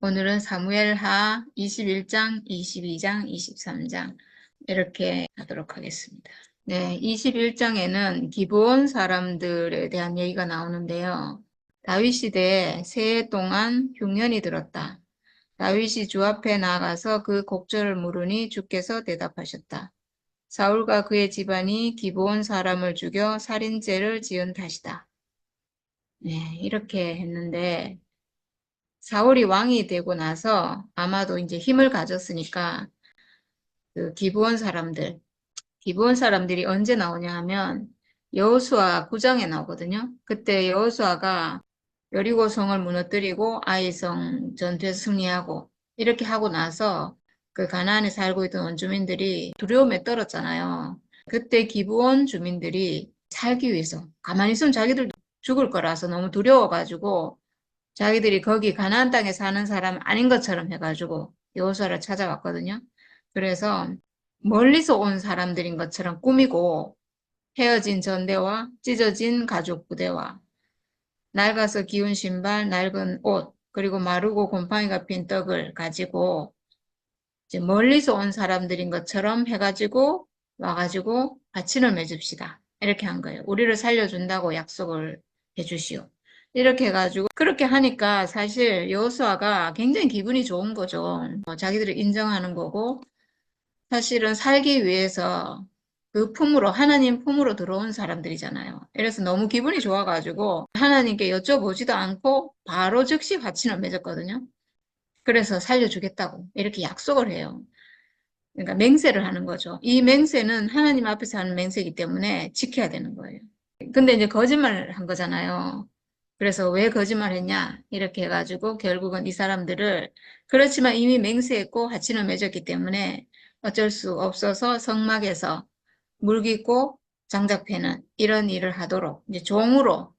오늘은 사무엘하 21장, 22장, 23장 이렇게 하도록 하겠습니다. 네, 21장에는 기브온 사람들에 대한 얘기가 나오는데요. 다윗 시대에 세 해 동안 흉년이 들었다. 다윗이 주 앞에 나가서 그 곡절을 물으니 주께서 대답하셨다. 사울과 그의 집안이 기브온 사람을 죽여 살인죄를 지은 탓이다. 네, 이렇게 했는데 사울이 왕이 되고 나서 아마도 이제 힘을 가졌으니까 그 기브온 사람들이 언제 나오냐 하면 여호수아 9장에 나오거든요. 그때 여호수아가 여리고 성을 무너뜨리고 아이성 전투에서 승리하고 이렇게 하고 나서 그 가나안에 살고 있던 원주민들이 두려움에 떨었잖아요. 그때 기브온 주민들이 살기 위해서 가만히 있으면 자기들도 죽을 거라서 너무 두려워가지고 자기들이 거기 가나안 땅에 사는 사람 아닌 것처럼 해가지고 여호수아를 찾아왔거든요. 그래서 멀리서 온 사람들인 것처럼 꾸미고 헤어진 전대와 찢어진 가죽 부대와 낡아서 기운 신발, 낡은 옷, 그리고 마르고 곰팡이가 핀 떡을 가지고 이제 멀리서 온 사람들인 것처럼 해가지고 와가지고 파친을 맺읍시다. 이렇게 한 거예요. 우리를 살려준다고 약속을 해주시오. 이렇게 해가지고 그렇게 하니까 사실 여호수아가 굉장히 기분이 좋은 거죠. 자기들을 인정하는 거고 사실은 살기 위해서 그 품으로 하나님 품으로 들어온 사람들이잖아요. 그래서 너무 기분이 좋아가지고 하나님께 여쭤보지도 않고 바로 즉시 화친을 맺었거든요. 그래서 살려주겠다고 이렇게 약속을 해요. 그러니까 맹세를 하는 거죠. 이 맹세는 하나님 앞에서 하는 맹세이기 때문에 지켜야 되는 거예요. 근데 이제 거짓말을 한 거잖아요. 그래서 왜 거짓말했냐 이렇게 해가지고 결국은 이 사람들을 그렇지만 이미 맹세했고 하친을 맺었기 때문에 어쩔 수 없어서 성막에서 물깃고 장작 패는 이런 일을 하도록 이제 종으로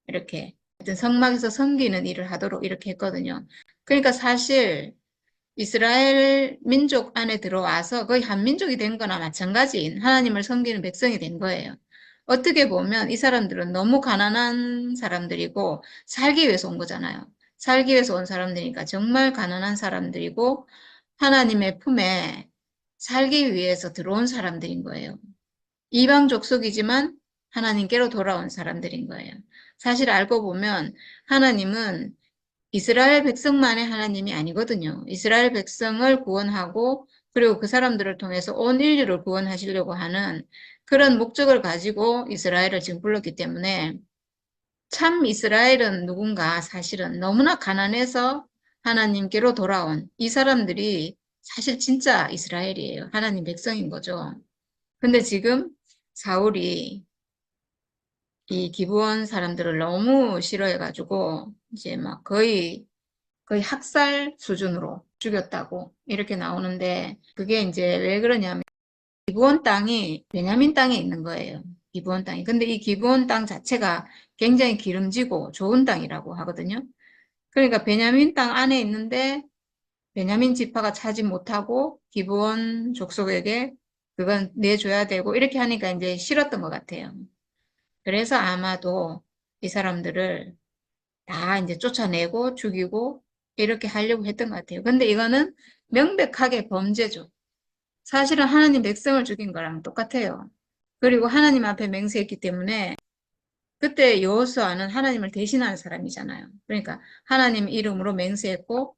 이렇게 하여튼 성막에서 섬기는 일을 하도록 이렇게 했거든요. 그러니까 사실 이스라엘 민족 안에 들어와서 거의 한민족이 된 거나 마찬가지인 하나님을 섬기는 백성이 된 거예요. 어떻게 보면 이 사람들은 너무 가난한 사람들이고 살기 위해서 온 거잖아요. 살기 위해서 온 사람들이니까 정말 가난한 사람들이고 하나님의 품에 살기 위해서 들어온 사람들인 거예요. 이방 족속이지만 하나님께로 돌아온 사람들인 거예요. 사실 알고 보면 하나님은 이스라엘 백성만의 하나님이 아니거든요. 이스라엘 백성을 구원하고 그리고 그 사람들을 통해서 온 인류를 구원하시려고 하는 그런 목적을 가지고 이스라엘을 지금 불렀기 때문에 참 이스라엘은 누군가 사실은 너무나 가난해서 하나님께로 돌아온 이 사람들이 사실 진짜 이스라엘이에요. 하나님 백성인 거죠. 근데 지금 사울이 이 기브온 사람들을 너무 싫어해가지고 이제 막 거의 학살 수준으로 죽였다고 이렇게 나오는데 그게 이제 왜 그러냐면 기브온 땅이 베냐민 땅에 있는 거예요. 기브온 땅이. 근데 이 기브온 땅 자체가 굉장히 기름지고 좋은 땅이라고 하거든요. 그러니까 베냐민 땅 안에 있는데 베냐민 지파가 차지 못하고 기브온 족속에게 그건 내줘야 되고 이렇게 하니까 이제 싫었던 것 같아요. 그래서 아마도 이 사람들을 다 이제 쫓아내고 죽이고 이렇게 하려고 했던 것 같아요. 근데 이거는 명백하게 범죄죠. 사실은 하나님 백성을 죽인 거랑 똑같아요. 그리고 하나님 앞에 맹세했기 때문에 그때 여호수아는 하나님을 대신하는 사람이잖아요. 그러니까 하나님 이름으로 맹세했고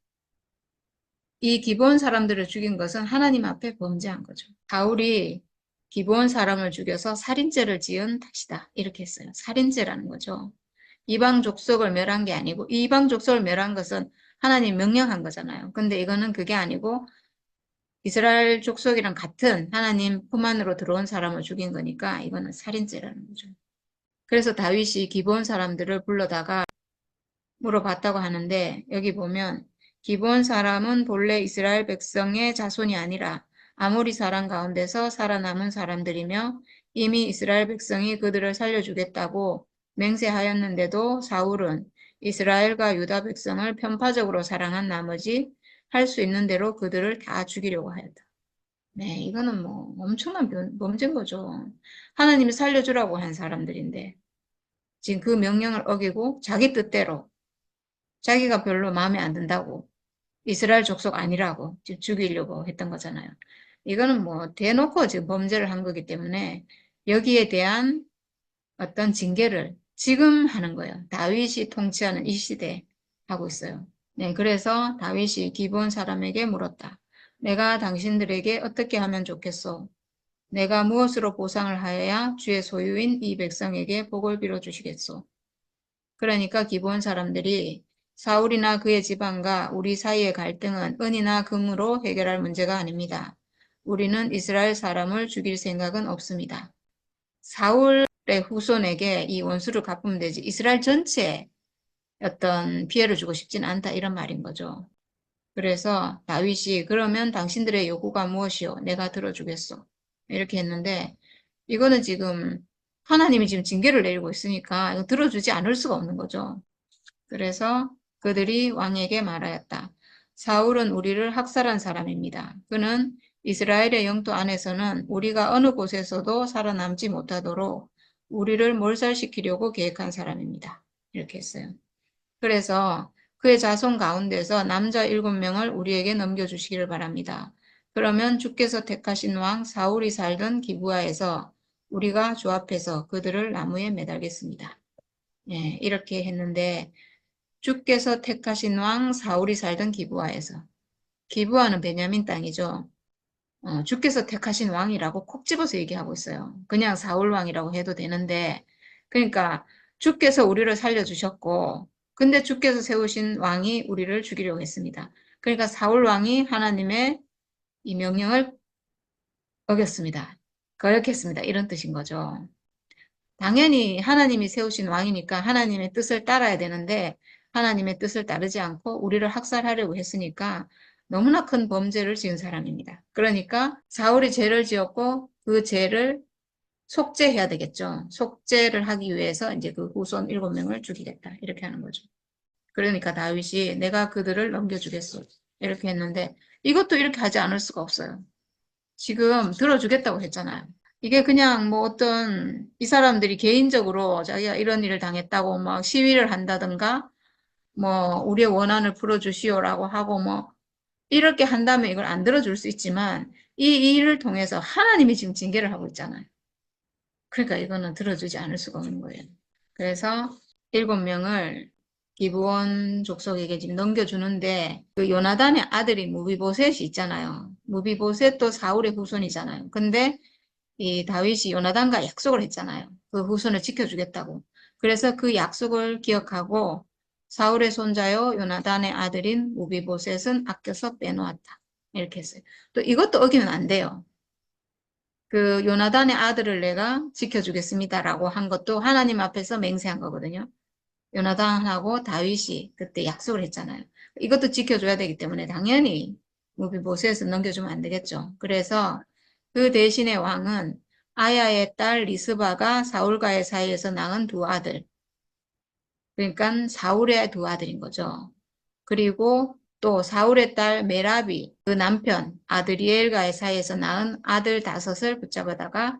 이 기브온 사람들을 죽인 것은 하나님 앞에 범죄한 거죠. 바울이 기브온 사람을 죽여서 살인죄를 지은 탓이다. 이렇게 했어요. 살인죄라는 거죠. 이방 족속을 멸한 게 아니고 이방 족속을 멸한 것은 하나님 명령한 거잖아요. 근데 이거는 그게 아니고 이스라엘 족속이랑 같은 하나님 품 안으로 들어온 사람을 죽인 거니까 이거는 살인죄라는 거죠. 그래서 다윗이 기브온 사람들을 불러다가 물어봤다고 하는데 여기 보면 기브온 사람은 본래 이스라엘 백성의 자손이 아니라 아모리 사람 가운데서 살아남은 사람들이며 이미 이스라엘 백성이 그들을 살려주겠다고 맹세하였는데도 사울은 이스라엘과 유다 백성을 편파적으로 사랑한 나머지 할 수 있는 대로 그들을 다 죽이려고 하였다. 네, 이거는 뭐 엄청난 범죄인 거죠. 하나님이 살려주라고 한 사람들인데 지금 그 명령을 어기고 자기 뜻대로 자기가 별로 마음에 안 든다고 이스라엘 족속 아니라고 지금 죽이려고 했던 거잖아요. 이거는 뭐 대놓고 지금 범죄를 한 거기 때문에 여기에 대한 어떤 징계를 지금 하는 거예요. 다윗이 통치하는 이 시대에 하고 있어요. 네, 그래서 다윗이 기브온 사람에게 물었다. 내가 당신들에게 어떻게 하면 좋겠소? 내가 무엇으로 보상을 하여야 주의 소유인 이 백성에게 복을 빌어주시겠소? 그러니까 기브온 사람들이 사울이나 그의 집안과 우리 사이의 갈등은 은이나 금으로 해결할 문제가 아닙니다. 우리는 이스라엘 사람을 죽일 생각은 없습니다. 사울의 후손에게 이 원수를 갚으면 되지 이스라엘 전체에 어떤 피해를 주고 싶진 않다 이런 말인 거죠. 그래서 다윗이 그러면 당신들의 요구가 무엇이요? 내가 들어주겠소. 이렇게 했는데 이거는 지금 하나님이 지금 징계를 내리고 있으니까 이거 들어주지 않을 수가 없는 거죠. 그래서 그들이 왕에게 말하였다. 사울은 우리를 학살한 사람입니다. 그는 이스라엘의 영토 안에서는 우리가 어느 곳에서도 살아남지 못하도록 우리를 몰살시키려고 계획한 사람입니다. 이렇게 했어요. 그래서 그의 자손 가운데서 남자 7명을 우리에게 넘겨주시기를 바랍니다. 그러면 주께서 택하신 왕 사울이 살던 기브아에서 우리가 주 앞에서 그들을 나무에 매달겠습니다. 예, 이렇게 했는데 주께서 택하신 왕 사울이 살던 기브아에서 기브아는 베냐민 땅이죠. 주께서 택하신 왕이라고 콕 집어서 얘기하고 있어요. 그냥 사울 왕이라고 해도 되는데 그러니까 주께서 우리를 살려주셨고 근데 주께서 세우신 왕이 우리를 죽이려고 했습니다. 그러니까 사울 왕이 하나님의 이 명령을 어겼습니다. 거역했습니다. 이런 뜻인 거죠. 당연히 하나님이 세우신 왕이니까 하나님의 뜻을 따라야 되는데 하나님의 뜻을 따르지 않고 우리를 학살하려고 했으니까 너무나 큰 범죄를 지은 사람입니다. 그러니까 사울이 죄를 지었고 그 죄를 속죄해야 되겠죠. 속죄를 하기 위해서 이제 그 후손 7명을 죽이겠다. 이렇게 하는 거죠. 그러니까 다윗이 내가 그들을 넘겨주겠소. 이렇게 했는데 이것도 이렇게 하지 않을 수가 없어요. 지금 들어주겠다고 했잖아요. 이게 그냥 뭐 어떤 이 사람들이 개인적으로 자기가 이런 일을 당했다고 막 시위를 한다든가 뭐 우리의 원한을 풀어주시오라고 하고 뭐 이렇게 한다면 이걸 안 들어줄 수 있지만 이 일을 통해서 하나님이 지금 징계를 하고 있잖아요. 그러니까 이거는 들어주지 않을 수가 없는 거예요. 그래서 7명을 기브온 족속에게 지금 넘겨주는데 그 요나단의 아들이 무비보셋이 있잖아요. 무비보셋도 사울의 후손이잖아요. 근데 이 다윗이 요나단과 약속을 했잖아요. 그 후손을 지켜주겠다고. 그래서 그 약속을 기억하고 사울의 손자요 요나단의 아들인 무비보셋은 아껴서 빼놓았다. 이렇게 했어요. 또 이것도 어기면 안 돼요. 그 요나단의 아들을 내가 지켜주겠습니다라고 한 것도 하나님 앞에서 맹세한 거거든요. 요나단하고 다윗이 그때 약속을 했잖아요. 이것도 지켜줘야 되기 때문에 당연히 무비보셋은 넘겨주면 안 되겠죠. 그래서 그 대신에 왕은 아야의 딸 리스바가 사울과의 사이에서 낳은 두 아들, 그러니까 사울의 두 아들인 거죠. 그리고 또 사울의 딸 메라비, 그 남편 아드리엘과의 사이에서 낳은 아들 5을 붙잡아다가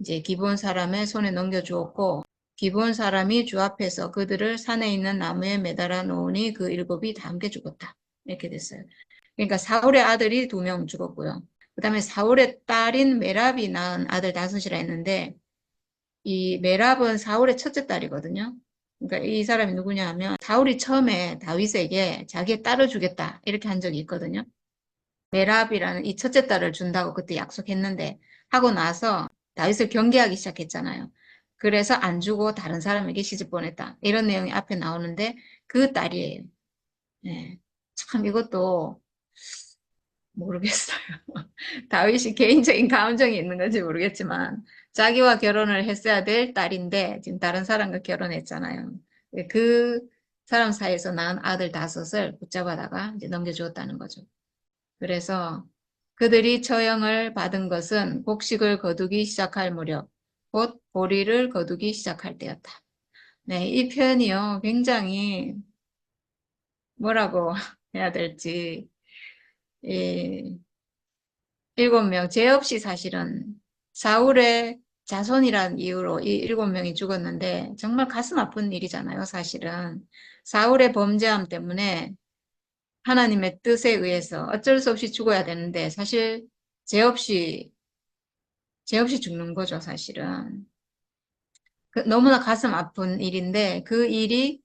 이제 기브온 사람의 손에 넘겨주었고 기브온 사람이 주 앞에서 그들을 산에 있는 나무에 매달아 놓으니 그 7이 다 함께 죽었다. 이렇게 됐어요. 그러니까 사울의 아들이 2명 죽었고요. 그 다음에 사울의 딸인 메랍이 낳은 아들 5이라 했는데 이 메랍은 사울의 첫째 딸이거든요. 그러니까 이 사람이 누구냐 하면 사울이 처음에 다윗에게 자기의 딸을 주겠다 이렇게 한 적이 있거든요. 메랍이라는 이 첫째 딸을 준다고 그때 약속했는데 하고 나서 다윗을 경계하기 시작했잖아요. 그래서 안 주고 다른 사람에게 시집 보냈다. 이런 내용이 앞에 나오는데 그 딸이에요. 네. 참 이것도 모르겠어요. 다윗이 개인적인 감정이 있는 건지 모르겠지만 자기와 결혼을 했어야 될 딸인데 지금 다른 사람과 결혼했잖아요. 그 사람 사이에서 낳은 아들 5을 붙잡아다가 이제 넘겨주었다는 거죠. 그래서 그들이 처형을 받은 것은 곡식을 거두기 시작할 무렵, 곧 보리를 거두기 시작할 때였다. 네, 이 표현이요, 굉장히 뭐라고 해야 될지, 이 7명, 죄 없이 사실은 사울의 자손이란 이유로 이 7명이 죽었는데 정말 가슴 아픈 일이잖아요, 사실은. 사울의 범죄함 때문에 하나님의 뜻에 의해서 어쩔 수 없이 죽어야 되는데 사실 죄 없이 죽는 거죠, 사실은. 너무나 가슴 아픈 일인데 그 일이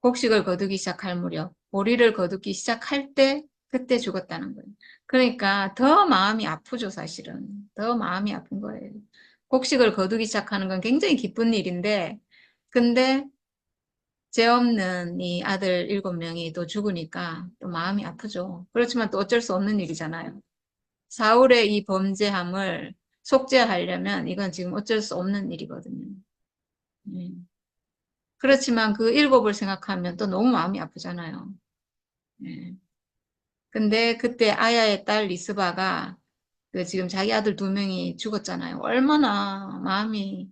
곡식을 거두기 시작할 무렵, 보리를 거두기 시작할 때 그때 죽었다는 거예요. 그러니까 더 마음이 아프죠, 사실은. 더 마음이 아픈 거예요. 곡식을 거두기 시작하는 건 굉장히 기쁜 일인데 근데 죄 없는 이 아들 7명이 또 죽으니까 또 마음이 아프죠. 그렇지만 또 어쩔 수 없는 일이잖아요. 사울의 이 범죄함을 속죄하려면 이건 지금 어쩔 수 없는 일이거든요. 그렇지만 그 7을 생각하면 또 너무 마음이 아프잖아요. 예. 근데 그때 아야의 딸 리스바가 그 지금 자기 아들 2명이 죽었잖아요. 얼마나 마음이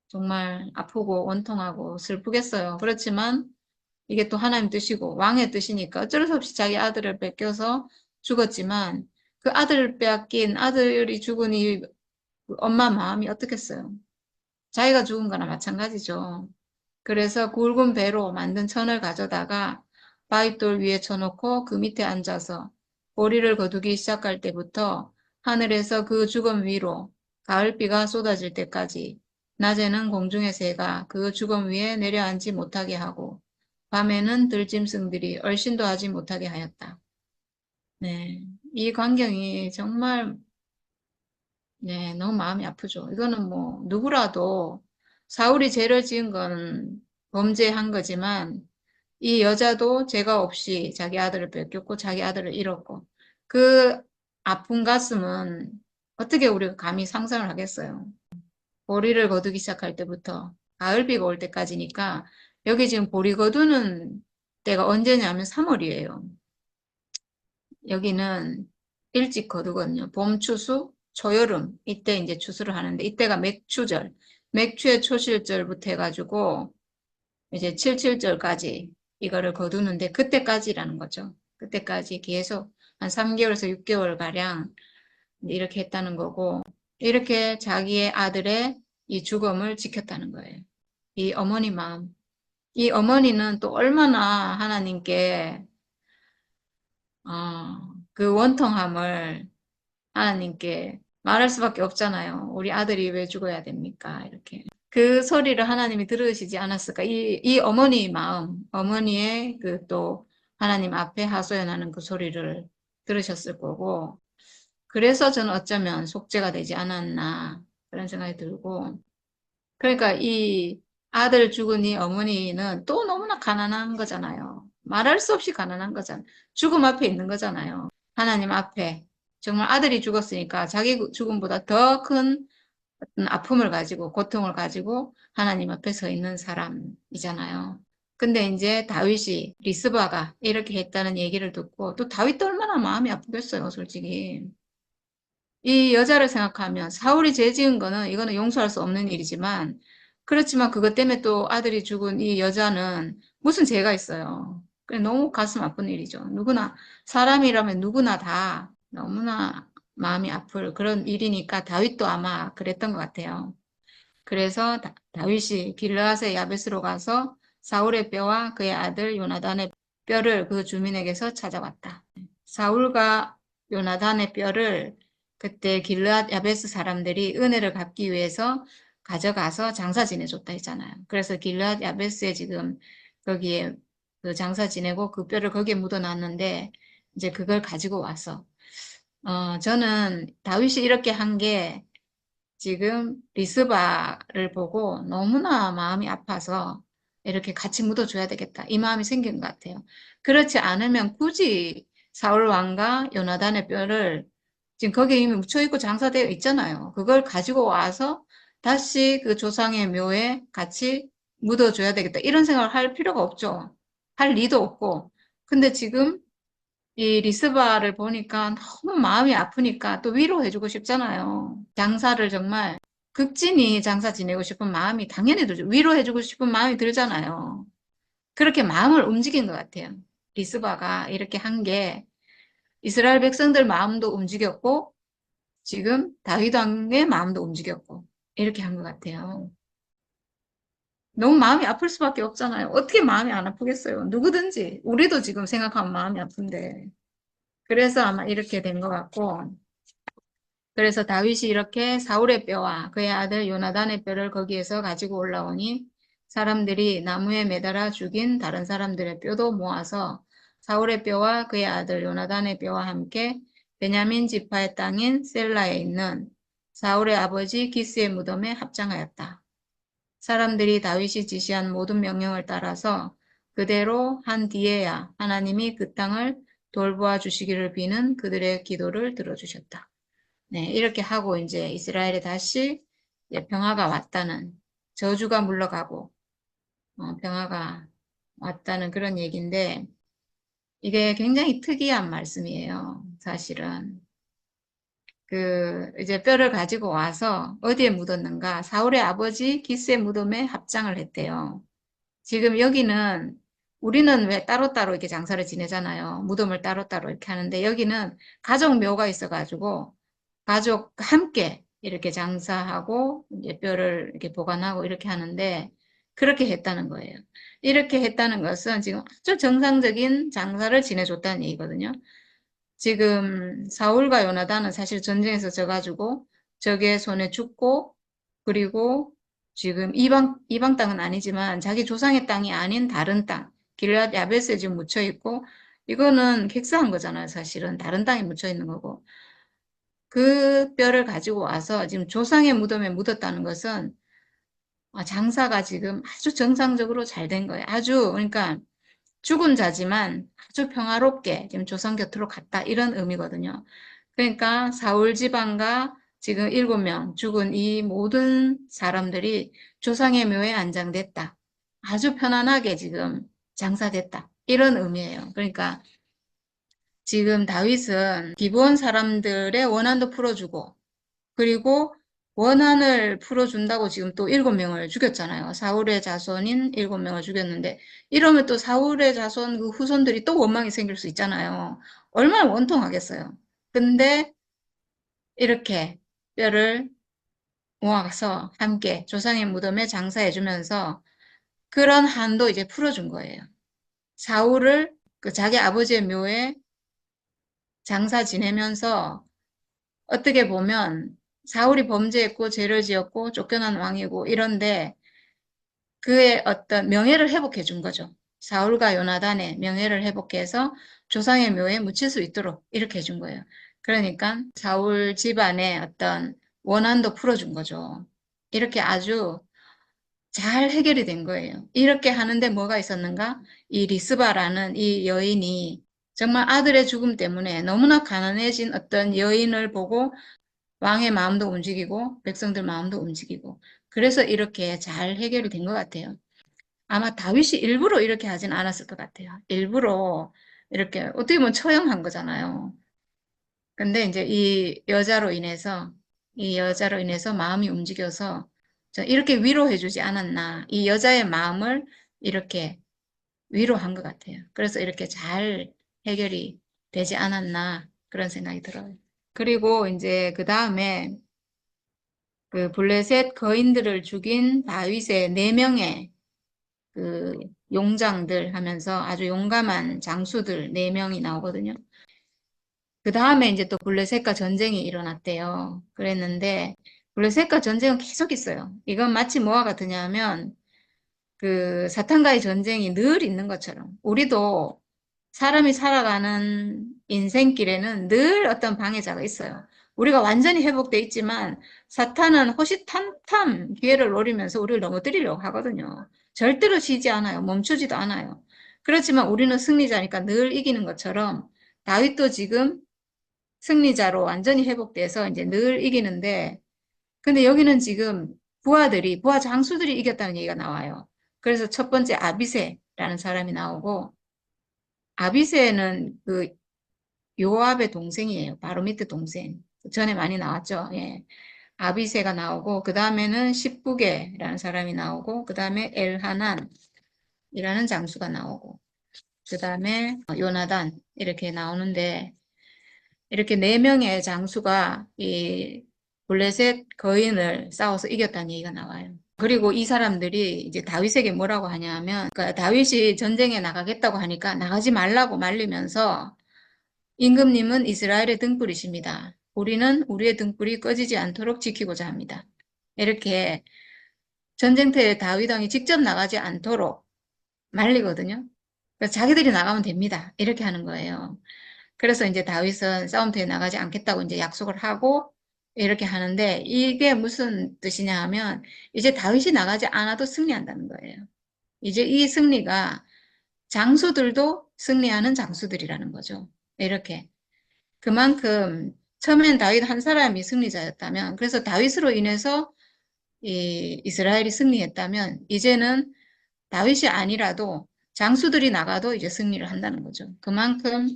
정말 아프고 원통하고 슬프겠어요. 그렇지만 이게 또 하나님 뜻이고 왕의 뜻이니까 어쩔 수 없이 자기 아들을 뺏겨서 죽었지만 그 아들을 빼앗긴 아들이 죽은 이 엄마 마음이 어떻겠어요? 자기가 죽은 거나 마찬가지죠. 그래서 굵은 배로 만든 천을 가져다가 바윗돌 위에 쳐놓고 그 밑에 앉아서 보리를 거두기 시작할 때부터 하늘에서 그 죽음 위로 가을비가 쏟아질 때까지 낮에는 공중의 새가 그 죽음 위에 내려앉지 못하게 하고 밤에는 들짐승들이 얼씬도 하지 못하게 하였다. 네, 이 광경이 정말 네, 너무 마음이 아프죠. 이거는 뭐 누구라도 사울이 죄를 지은 건 범죄한 거지만 이 여자도 죄가 없이 자기 아들을 뺏겼고 자기 아들을 잃었고 그 아픈 가슴은 어떻게 우리가 감히 상상을 하겠어요. 보리를 거두기 시작할 때부터 가을비가 올 때까지니까 여기 지금 보리 거두는 때가 언제냐면 3월이에요. 여기는 일찍 거두거든요. 봄, 추수, 초여름 이때 이제 추수를 하는데 이때가 맥추절, 맥추의 초실절부터 해가지고 이제 77절까지 이거를 거두는데 그때까지라는 거죠. 그때까지 계속 한 3개월에서 6개월 가량 이렇게 했다는 거고 이렇게 자기의 아들의 이 죽음을 지켰다는 거예요. 이 어머니 마음. 이 어머니는 또 얼마나 하나님께 그 원통함을 하나님께 말할 수밖에 없잖아요. 우리 아들이 왜 죽어야 됩니까? 이렇게. 그 소리를 하나님이 들으시지 않았을까? 이 어머니의 마음, 어머니의 그 또 하나님 앞에 하소연하는 그 소리를 들으셨을 거고, 그래서 저는 어쩌면 속죄가 되지 않았나, 그런 생각이 들고, 그러니까 이 아들 죽은 이 어머니는 또 너무나 가난한 거잖아요. 말할 수 없이 가난한 거잖아요. 죽음 앞에 있는 거잖아요. 하나님 앞에. 정말 아들이 죽었으니까 자기 죽음보다 더 큰 어떤 아픔을 가지고 고통을 가지고 하나님 앞에 서 있는 사람이잖아요. 근데 이제 다윗이 리스바가 이렇게 했다는 얘기를 듣고 또 다윗도 얼마나 마음이 아프겠어요, 솔직히. 이 여자를 생각하면 사울이 죄 지은 거는 이거는 용서할 수 없는 일이지만 그렇지만 그것 때문에 또 아들이 죽은 이 여자는 무슨 죄가 있어요. 그래 너무 가슴 아픈 일이죠. 누구나 사람이라면 누구나 다 너무나 마음이 아플 그런 일이니까 다윗도 아마 그랬던 것 같아요. 그래서 다윗이 길르앗의 야베스로 가서 사울의 뼈와 그의 아들 요나단의 뼈를 그 주민에게서 찾아왔다. 사울과 요나단의 뼈를 그때 길르앗 야베스 사람들이 은혜를 갚기 위해서 가져가서 장사 지내줬다 했잖아요. 그래서 길르앗 야베스에 지금 거기에 그 장사 지내고 그 뼈를 거기에 묻어놨는데 이제 그걸 가지고 와서 저는 다윗이 이렇게 한 게 지금 리스바를 보고 너무나 마음이 아파서 이렇게 같이 묻어줘야 되겠다. 이 마음이 생긴 것 같아요. 그렇지 않으면 굳이 사울 왕과 요나단의 뼈를 지금 거기에 이미 묻혀있고 장사되어 있잖아요. 그걸 가지고 와서 다시 그 조상의 묘에 같이 묻어줘야 되겠다. 이런 생각을 할 필요가 없죠. 할 리도 없고. 근데 지금 이 리스바를 보니까 너무 마음이 아프니까 또 위로해주고 싶잖아요. 장사를 정말 극진히 장사 지내고 싶은 마음이 당연히 들죠. 위로해주고 싶은 마음이 들잖아요. 그렇게 마음을 움직인 것 같아요. 리스바가 이렇게 한 게 이스라엘 백성들 마음도 움직였고 지금 다윗 왕의 마음도 움직였고 이렇게 한 것 같아요. 너무 마음이 아플 수밖에 없잖아요. 어떻게 마음이 안 아프겠어요? 누구든지. 우리도 지금 생각하면 마음이 아픈데. 그래서 아마 이렇게 된 것 같고. 그래서 다윗이 이렇게 사울의 뼈와 그의 아들 요나단의 뼈를 거기에서 가지고 올라오니 사람들이 나무에 매달아 죽인 다른 사람들의 뼈도 모아서 사울의 뼈와 그의 아들 요나단의 뼈와 함께 베냐민 지파의 땅인 셀라에 있는 사울의 아버지 기스의 무덤에 합장하였다. 사람들이 다윗이 지시한 모든 명령을 따라서 그대로 한 뒤에야 하나님이 그 땅을 돌보아 주시기를 비는 그들의 기도를 들어주셨다. 네, 이렇게 하고 이제 이스라엘에 다시 이제 평화가 왔다는, 저주가 물러가고 평화가 왔다는 그런 얘기인데, 이게 굉장히 특이한 말씀이에요. 사실은 그 이제 뼈를 가지고 와서 어디에 묻었는가? 사울의 아버지 기스의 무덤에 합장을 했대요. 지금 여기는 우리는 왜 따로따로 이렇게 장사를 지내잖아요. 무덤을 따로따로 이렇게 하는데 여기는 가족 묘가 있어가지고 가족 함께 이렇게 장사하고 이제 뼈를 이렇게 보관하고 이렇게 하는데 그렇게 했다는 거예요. 이렇게 했다는 것은 지금 아주 정상적인 장사를 지내줬다는 얘기거든요. 지금 사울과 요나단은 사실 전쟁에서 져가지고 적의 손에 죽고 그리고 지금 이방 땅은 아니지만 자기 조상의 땅이 아닌 다른 땅 길앗 야베스에 지금 묻혀 있고 이거는 객사한 거잖아요. 사실은 다른 땅에 묻혀 있는 거고 그 뼈를 가지고 와서 지금 조상의 무덤에 묻었다는 것은 장사가 지금 아주 정상적으로 잘 된 거예요. 아주 그러니까 죽은 자지만 아주 평화롭게 지금 조상 곁으로 갔다 이런 의미거든요. 그러니까 사울 집안과 지금 7명 죽은 이 모든 사람들이 조상의 묘에 안장됐다. 아주 편안하게 지금 장사됐다. 이런 의미예요. 그러니까 지금 다윗은 기브온 사람들의 원한도 풀어주고 그리고 원한을 풀어준다고 지금 또 7명을 죽였잖아요. 사울의 자손인 7명을 죽였는데 이러면 또 사울의 자손 그 후손들이 또 원망이 생길 수 있잖아요. 얼마나 원통하겠어요. 근데 이렇게 뼈를 모아서 함께 조상의 무덤에 장사해주면서 그런 한도 이제 풀어준 거예요. 사울을 그 자기 아버지의 묘에 장사 지내면서 어떻게 보면 사울이 범죄했고 죄를 지었고 쫓겨난 왕이고 이런데 그의 어떤 명예를 회복해 준 거죠. 사울과 요나단의 명예를 회복해서 조상의 묘에 묻힐 수 있도록 이렇게 해준 거예요. 그러니까 사울 집안의 어떤 원한도 풀어준 거죠. 이렇게 아주 잘 해결이 된 거예요. 이렇게 하는데 뭐가 있었는가? 이 리스바라는 이 여인이 정말 아들의 죽음 때문에 너무나 가난해진 어떤 여인을 보고 왕의 마음도 움직이고 백성들 마음도 움직이고 그래서 이렇게 잘 해결이 된 것 같아요. 아마 다윗이 일부러 이렇게 하진 않았을 것 같아요. 일부러 이렇게 어떻게 보면 처형한 거잖아요. 근데 이제 이 여자로 인해서 마음이 움직여서 이렇게 위로해 주지 않았나. 이 여자의 마음을 이렇게 위로한 것 같아요. 그래서 이렇게 잘 해결이 되지 않았나 그런 생각이 들어요. 그리고 이제 그 다음에 그 블레셋 거인들을 죽인 다윗의 4명의 그 용장들 하면서 아주 용감한 장수들 4명이 나오거든요. 그 다음에 이제 또 블레셋과 전쟁이 일어났대요. 그랬는데 블레셋과 전쟁은 계속 있어요. 이건 마치 뭐와 같으냐 하면 그 사탄과의 전쟁이 늘 있는 것처럼 우리도 사람이 살아가는 인생길에는 늘 어떤 방해자가 있어요. 우리가 완전히 회복돼 있지만 사탄은 호시탐탐 기회를 노리면서 우리를 넘어뜨리려고 하거든요. 절대로 쉬지 않아요. 멈추지도 않아요. 그렇지만 우리는 승리자니까 늘 이기는 것처럼 다윗도 지금 승리자로 완전히 회복돼서 이제 늘 이기는데 근데 여기는 지금 부하 장수들이 이겼다는 얘기가 나와요. 그래서 첫 번째 아비새라는 사람이 나오고 아비새는 그 요압의 동생이에요. 바로 밑에 동생. 전에 많이 나왔죠. 예. 아비새가 나오고 그 다음에는 십부게라는 사람이 나오고 그 다음에 엘하난이라는 장수가 나오고 그 다음에 요나단 이렇게 나오는데 이렇게 4명의 장수가 이 블레셋 거인을 싸워서 이겼다는 얘기가 나와요. 그리고 이 사람들이 이제 다윗에게 뭐라고 하냐면, 그러니까 다윗이 전쟁에 나가겠다고 하니까 나가지 말라고 말리면서 임금님은 이스라엘의 등불이십니다. 우리는 우리의 등불이 꺼지지 않도록 지키고자 합니다. 이렇게 전쟁터에 다윗 왕이 직접 나가지 않도록 말리거든요. 그래서 자기들이 나가면 됩니다. 이렇게 하는 거예요. 그래서 이제 다윗은 싸움터에 나가지 않겠다고 이제 약속을 하고 이렇게 하는데 이게 무슨 뜻이냐 하면 이제 다윗이 나가지 않아도 승리한다는 거예요. 이제 이 승리가 장수들도 승리하는 장수들이라는 거죠. 이렇게. 그만큼 처음엔 다윗 한 사람이 승리자였다면 그래서 다윗으로 인해서 이 이스라엘이 승리했다면 이제는 다윗이 아니라도 장수들이 나가도 이제 승리를 한다는 거죠. 그만큼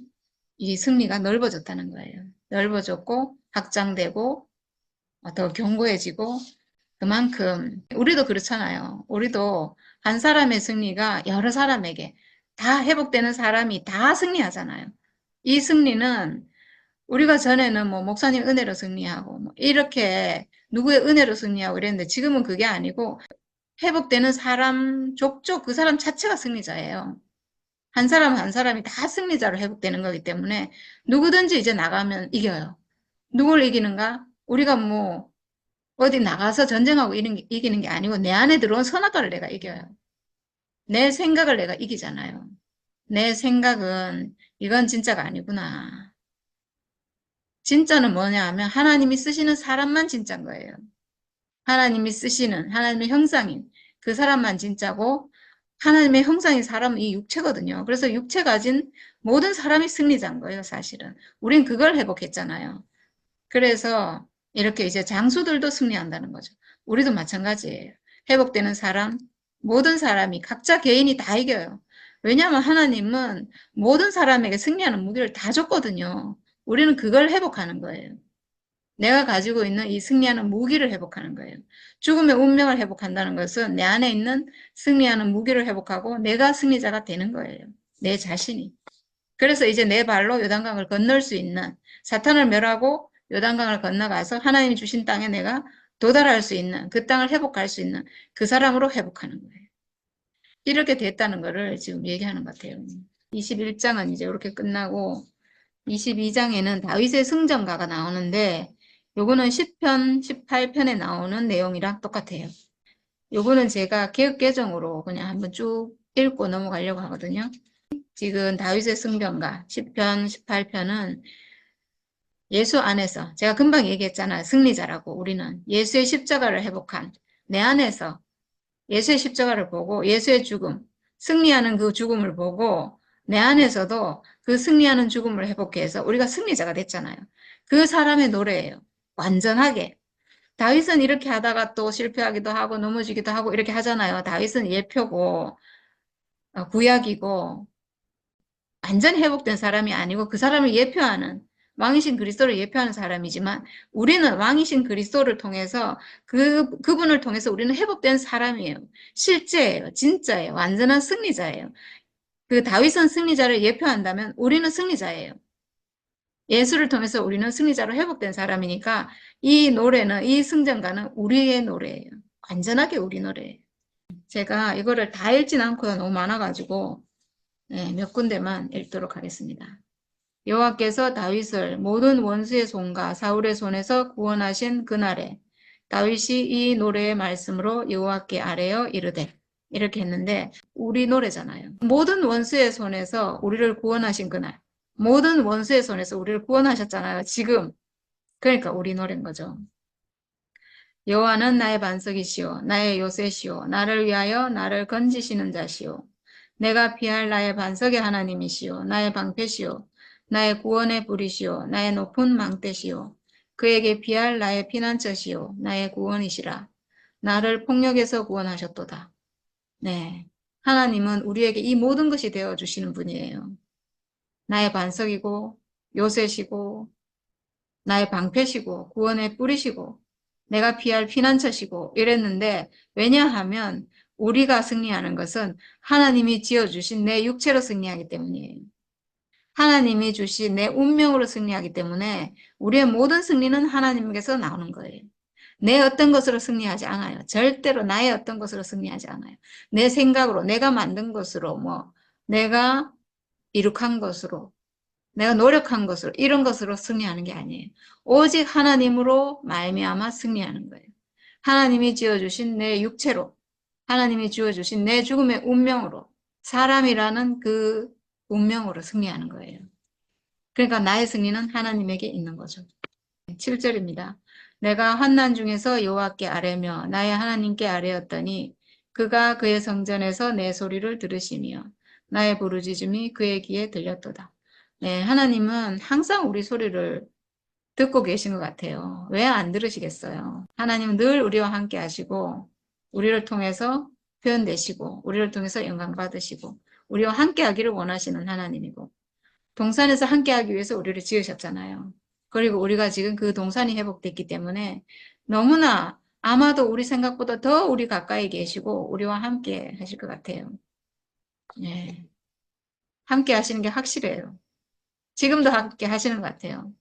이 승리가 넓어졌다는 거예요. 넓어졌고 확장되고 더 견고해지고 그만큼 우리도 그렇잖아요. 우리도 한 사람의 승리가 여러 사람에게 다 회복되는 사람이 다 승리하잖아요. 이 승리는 우리가 전에는 뭐 목사님 은혜로 승리하고 뭐 이렇게 누구의 은혜로 승리하고 이랬는데 지금은 그게 아니고 회복되는 사람 족족 그 사람 자체가 승리자예요. 한 사람 한 사람이 다 승리자로 회복되는 거기 때문에 누구든지 이제 나가면 이겨요. 누굴 이기는가? 우리가 뭐 어디 나가서 전쟁하고 이기는 게 아니고 내 안에 들어온 선악과를 내가 이겨요. 내 생각을 내가 이기잖아요. 내 생각은 이건 진짜가 아니구나. 진짜는 뭐냐 하면 하나님이 쓰시는 사람만 진짜인 거예요. 하나님이 쓰시는 하나님의 형상인 그 사람만 진짜고 하나님의 형상인 사람은 이 육체거든요. 그래서 육체 가진 모든 사람이 승리자인 거예요, 사실은. 우린 그걸 회복했잖아요. 그래서 이렇게 이제 장수들도 승리한다는 거죠. 우리도 마찬가지예요. 회복되는 사람, 모든 사람이 각자 개인이 다 이겨요. 왜냐하면 하나님은 모든 사람에게 승리하는 무기를 다 줬거든요. 우리는 그걸 회복하는 거예요. 내가 가지고 있는 이 승리하는 무기를 회복하는 거예요. 죽음의 운명을 회복한다는 것은 내 안에 있는 승리하는 무기를 회복하고 내가 승리자가 되는 거예요. 내 자신이. 그래서 이제 내 발로 요단강을 건널 수 있는 사탄을 멸하고 요단강을 건너가서 하나님이 주신 땅에 내가 도달할 수 있는 그 땅을 회복할 수 있는 그 사람으로 회복하는 거예요. 이렇게 됐다는 거를 지금 얘기하는 것 같아요. 21장은 이제 이렇게 끝나고 22장에는 다윗의 승전가가 나오는데 요거는 10편, 18편에 나오는 내용이랑 똑같아요. 요거는 제가 개역개정으로 그냥 한번 쭉 읽고 넘어가려고 하거든요. 지금 다윗의 승전가 10편, 18편은 예수 안에서 제가 금방 얘기했잖아요. 승리자라고 우리는 예수의 십자가를 회복한 내 안에서 예수의 십자가를 보고 예수의 죽음, 승리하는 그 죽음을 보고 내 안에서도 그 승리하는 죽음을 회복해서 우리가 승리자가 됐잖아요. 그 사람의 노래예요. 완전하게. 다윗은 이렇게 하다가 또 실패하기도 하고 넘어지기도 하고 이렇게 하잖아요. 다윗은 예표고 구약이고 완전 회복된 사람이 아니고 그 사람을 예표하는 왕이신 그리스도를 예표하는 사람이지만 우리는 왕이신 그리스도를 통해서 그분을 통해서 우리는 회복된 사람이에요. 실제예요. 진짜예요. 완전한 승리자예요. 그 다윗은 승리자를 예표한다면 우리는 승리자예요. 예수를 통해서 우리는 승리자로 회복된 사람이니까 이 노래는 이 승전가는 우리의 노래예요. 완전하게 우리 노래예요. 제가 이거를 다 읽진 않고요. 너무 많아가지고 몇 군데만 읽도록 하겠습니다. 여호와께서 다윗을 모든 원수의 손과 사울의 손에서 구원하신 그날에 다윗이 이 노래의 말씀으로 여호와께 아뢰어 이르되 이렇게 했는데 우리 노래잖아요. 모든 원수의 손에서 우리를 구원하신 그날 모든 원수의 손에서 우리를 구원하셨잖아요. 지금 그러니까 우리 노래인 거죠. 여호와는 나의 반석이시오 나의 요새시오 나를 위하여 나를 건지시는 자시오 내가 피할 나의 반석의 하나님이시오 나의 방패시오 나의 구원의 불이시오 나의 높은 망대시오 그에게 피할 나의 피난처시오 나의 구원이시라 나를 폭력에서 구원하셨도다. 네, 하나님은 우리에게 이 모든 것이 되어주시는 분이에요. 나의 반석이고 요새시고 나의 방패시고 구원의 뿌리시고 내가 피할 피난처시고 이랬는데 왜냐하면 우리가 승리하는 것은 하나님이 지어주신 내 육체로 승리하기 때문이에요. 하나님이 주신 내 운명으로 승리하기 때문에 우리의 모든 승리는 하나님께서 나오는 거예요. 내 어떤 것으로 승리하지 않아요. 절대로 나의 어떤 것으로 승리하지 않아요. 내 생각으로, 내가 만든 것으로, 내가 이룩한 것으로, 내가 노력한 것으로, 이런 것으로 승리하는 게 아니에요. 오직 하나님으로 말미암아 승리하는 거예요. 하나님이 지어주신 내 육체로, 하나님이 지어주신 내 죽음의 운명으로, 사람이라는 그 운명으로 승리하는 거예요. 그러니까 나의 승리는 하나님에게 있는 거죠. 7절입니다. 내가 환난 중에서 여호와께 아뢰며 나의 하나님께 아뢰었더니 그가 그의 성전에서 내 소리를 들으시며 나의 부르짖음이 그의 귀에 들렸도다. 네, 하나님은 항상 우리 소리를 듣고 계신 것 같아요. 왜 안 들으시겠어요? 하나님은 늘 우리와 함께 하시고 우리를 통해서 표현되시고 우리를 통해서 영광 받으시고 우리와 함께 하기를 원하시는 하나님이고 동산에서 함께 하기 위해서 우리를 지으셨잖아요. 그리고 우리가 지금 그 동산이 회복됐기 때문에 너무나 아마도 우리 생각보다 더 우리 가까이 계시고 우리와 함께 하실 것 같아요. 네. 함께 하시는 게 확실해요. 지금도 함께 하시는 것 같아요.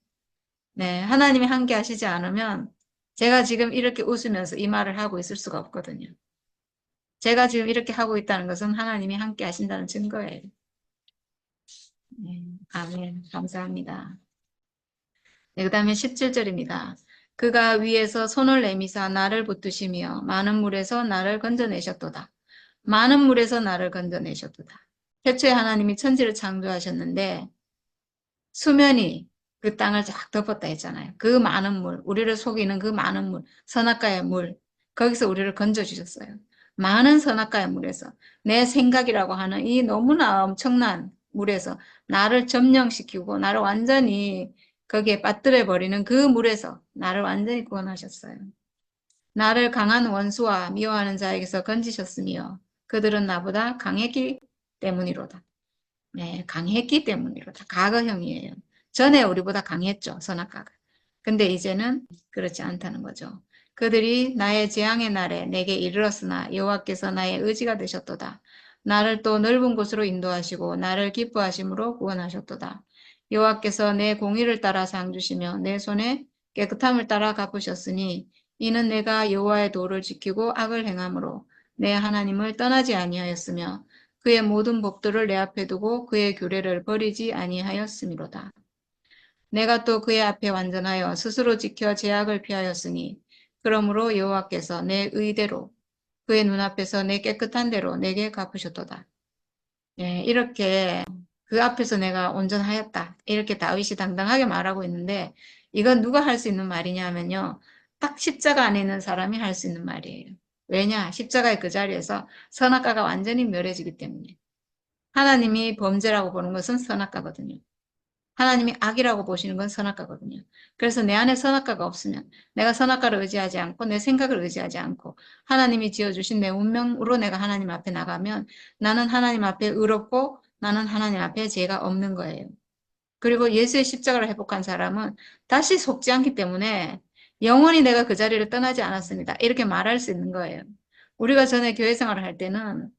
네. 하나님이 함께 하시지 않으면 제가 지금 이렇게 웃으면서 이 말을 하고 있을 수가 없거든요. 제가 지금 이렇게 하고 있다는 것은 하나님이 함께 하신다는 증거예요. 네. 아멘. 감사합니다. 네, 그 다음에 17절입니다. 그가 위에서 손을 내미사 나를 붙드시며 많은 물에서 나를 건져내셨도다. 많은 물에서 나를 건져내셨도다. 태초에 하나님이 천지를 창조하셨는데 수면이 그 땅을 쫙 덮었다 했잖아요. 그 많은 물, 우리를 속이는 그 많은 물, 선악가의 물, 거기서 우리를 건져주셨어요. 많은 선악가의 물에서 내 생각이라고 하는 이 너무나 엄청난 물에서 나를 점령시키고 나를 완전히 거기에 빠뜨려버리는 그 물에서 나를 완전히 구원하셨어요. 나를 강한 원수와 미워하는 자에게서 건지셨으며 그들은 나보다 강했기 때문이로다. 네, 강했기 때문이로다. 과거형이에요. 전에 우리보다 강했죠, 선악과가. 근데 이제는 그렇지 않다는 거죠. 그들이 나의 재앙의 날에 내게 이르렀으나 여호와께서 나의 의지가 되셨도다. 나를 또 넓은 곳으로 인도하시고 나를 기뻐하심으로 구원하셨도다. 여호와께서 내 공의를 따라 상 주시며 내 손에 깨끗함을 따라 갚으셨으니 이는 내가 여호와의 도를 지키고 악을 행함으로 내 하나님을 떠나지 아니하였으며 그의 모든 법도를 내 앞에 두고 그의 규례를 버리지 아니하였음이로다. 내가 또 그의 앞에 완전하여 스스로 지켜 죄악을 피하였으니 그러므로 여호와께서 내 의대로 그의 눈앞에서 내 깨끗한 대로 내게 갚으셨도다. 예, 이렇게 그 앞에서 내가 온전하였다. 이렇게 다윗이 당당하게 말하고 있는데 이건 누가 할 수 있는 말이냐 하면요. 딱 십자가 안에 있는 사람이 할 수 있는 말이에요. 왜냐? 십자가의 그 자리에서 선악과가 완전히 멸해지기 때문에. 하나님이 범죄라고 보는 것은 선악과거든요. 하나님이 악이라고 보시는 건 선악과거든요. 그래서 내 안에 선악과가 없으면 내가 선악과를 의지하지 않고 내 생각을 의지하지 않고 하나님이 지어주신 내 운명으로 내가 하나님 앞에 나가면 나는 하나님 앞에 의롭고 나는 하나님 앞에 죄가 없는 거예요. 그리고 예수의 십자가를 회복한 사람은 다시 속지 않기 때문에 영원히 내가 그 자리를 떠나지 않았습니다. 이렇게 말할 수 있는 거예요. 우리가 전에 교회 생활을 할 때는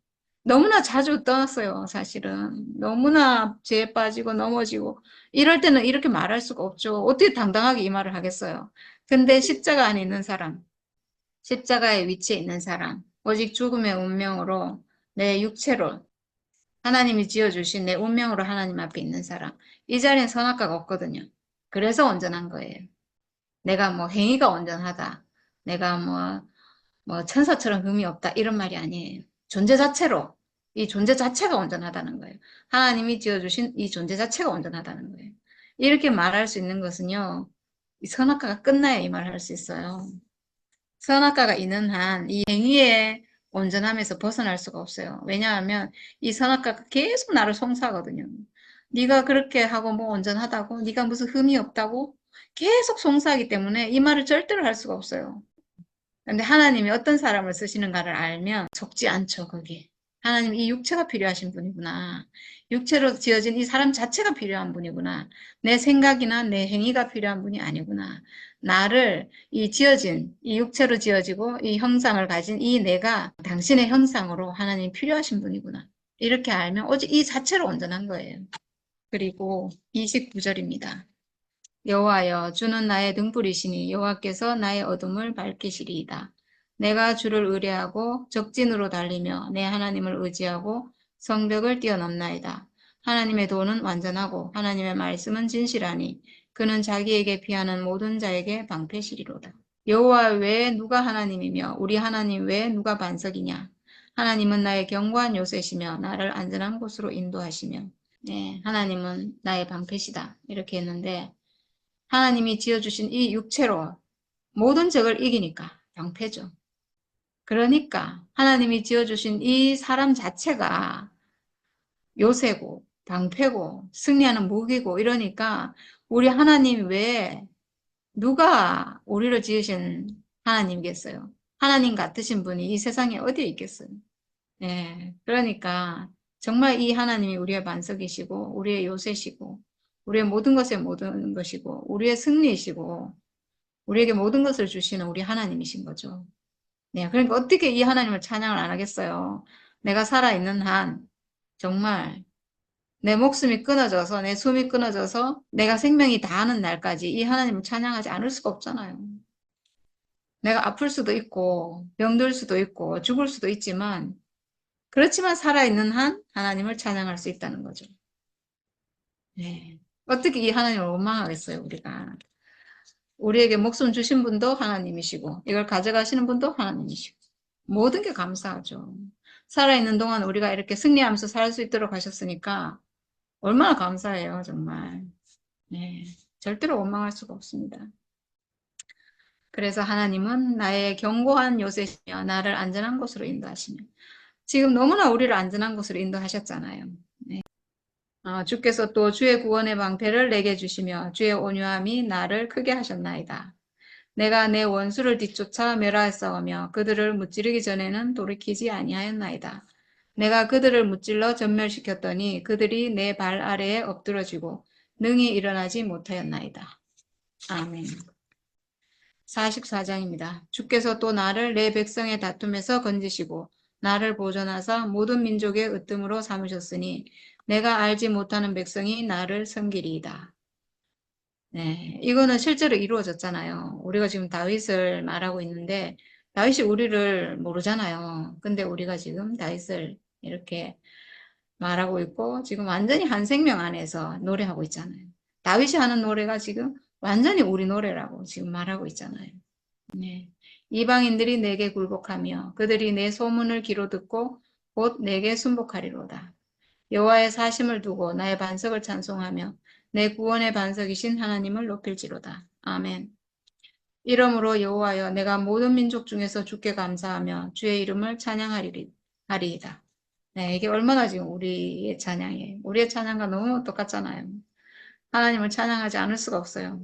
너무나 자주 떠났어요, 사실은. 너무나 죄에 빠지고 넘어지고. 이럴 때는 이렇게 말할 수가 없죠. 어떻게 당당하게 이 말을 하겠어요. 근데 십자가 안에 있는 사람, 십자가의 위치에 있는 사람, 오직 죽음의 운명으로 내 육체로 하나님이 지어주신 내 운명으로 하나님 앞에 있는 사람, 이 자리엔 선악과가 없거든요. 그래서 온전한 거예요. 내가 뭐 행위가 온전하다. 내가 뭐 천사처럼 흠이 없다. 이런 말이 아니에요. 존재 자체로 이 존재 자체가 온전하다는 거예요. 하나님이 지어주신 이 존재 자체가 온전하다는 거예요. 이렇게 말할 수 있는 것은요. 이 선악과가 끝나야 이 말을 할 수 있어요. 선악과가 있는 한 이 행위의 온전함에서 벗어날 수가 없어요. 왜냐하면 이 선악과가 계속 나를 송사하거든요. 네가 그렇게 하고 뭐 온전하다고? 네가 무슨 흠이 없다고? 계속 송사하기 때문에 이 말을 절대로 할 수가 없어요. 근데 하나님이 어떤 사람을 쓰시는가를 알면 속지 않죠, 거기. 하나님 이 육체가 필요하신 분이구나. 육체로 지어진 이 사람 자체가 필요한 분이구나. 내 생각이나 내 행위가 필요한 분이 아니구나. 나를 이 지어진, 이 육체로 지어지고 이 형상을 가진 이 내가 당신의 형상으로 하나님 필요하신 분이구나. 이렇게 알면 오직 이 자체로 온전한 거예요. 그리고 29절입니다. 여호와여, 주는 나의 등불이시니 여호와께서 나의 어둠을 밝히시리이다. 내가 주를 의뢰하고 적진으로 달리며 내 하나님을 의지하고 성벽을 뛰어넘나이다. 하나님의 도는 완전하고 하나님의 말씀은 진실하니 그는 자기에게 피하는 모든 자에게 방패시리로다. 여호와 외에 누가 하나님이며 우리 하나님 외에 누가 반석이냐. 하나님은 나의 견고한 요새시며 나를 안전한 곳으로 인도하시며. 네, 하나님은 나의 방패시다. 이렇게 했는데 하나님이 지어주신 이 육체로 모든 적을 이기니까 방패죠. 그러니까 하나님이 지어주신 이 사람 자체가 요새고 방패고 승리하는 무기고 이러니까 우리 하나님 외에 누가 우리를 지으신 하나님이겠어요? 하나님 같으신 분이 이 세상에 어디에 있겠어요? 네, 그러니까 정말 이 하나님이 우리의 반석이시고 우리의 요새시고 우리의 모든 것의 모든 것이고 우리의 승리이시고 우리에게 모든 것을 주시는 우리 하나님이신 거죠. 네, 그러니까 어떻게 이 하나님을 찬양을 안 하겠어요? 내가 살아있는 한 정말 내 목숨이 끊어져서 내 숨이 끊어져서 내가 생명이 다하는 날까지 이 하나님을 찬양하지 않을 수가 없잖아요. 내가 아플 수도 있고 병들 수도 있고 죽을 수도 있지만 그렇지만 살아있는 한 하나님을 찬양할 수 있다는 거죠. 네. 어떻게 이 하나님을 원망하겠어요, 우리가. 우리에게 목숨 주신 분도 하나님이시고 이걸 가져가시는 분도 하나님이시고 모든 게 감사하죠. 살아있는 동안 우리가 이렇게 승리하면서 살 수 있도록 하셨으니까 얼마나 감사해요, 정말. 네. 절대로 원망할 수가 없습니다. 그래서 하나님은 나의 견고한 요새시며 나를 안전한 곳으로 인도하시며 지금 너무나 우리를 안전한 곳으로 인도하셨잖아요. 네. 주께서 또 주의 구원의 방패를 내게 주시며 주의 온유함이 나를 크게 하셨나이다. 내가 내 원수를 뒤쫓아 멸하였사오며 그들을 무찌르기 전에는 돌이키지 아니하였나이다. 내가 그들을 무찔러 전멸시켰더니 그들이 내 발 아래에 엎드러지고 능히 일어나지 못하였나이다. 아멘. 44장입니다. 주께서 또 나를 내 백성의 다툼에서 건지시고 나를 보존하사 모든 민족의 으뜸으로 삼으셨으니 내가 알지 못하는 백성이 나를 섬기리이다. 네, 이거는 실제로 이루어졌잖아요. 우리가 지금 다윗을 말하고 있는데 다윗이 우리를 모르잖아요. 근데 우리가 지금 다윗을 이렇게 말하고 있고 지금 완전히 한 생명 안에서 노래하고 있잖아요. 다윗이 하는 노래가 지금 완전히 우리 노래라고 지금 말하고 있잖아요. 네. 이방인들이 내게 굴복하며 그들이 내 소문을 귀로 듣고 곧 내게 순복하리로다. 여호와의 사심을 두고 나의 반석을 찬송하며 내 구원의 반석이신 하나님을 높일지로다. 아멘. 이러므로 여호와여 내가 모든 민족 중에서 주께 감사하며 주의 이름을 찬양하리이다. 네, 이게 얼마나 지금 우리의 찬양이에요. 우리의 찬양과 너무 똑같잖아요. 하나님을 찬양하지 않을 수가 없어요.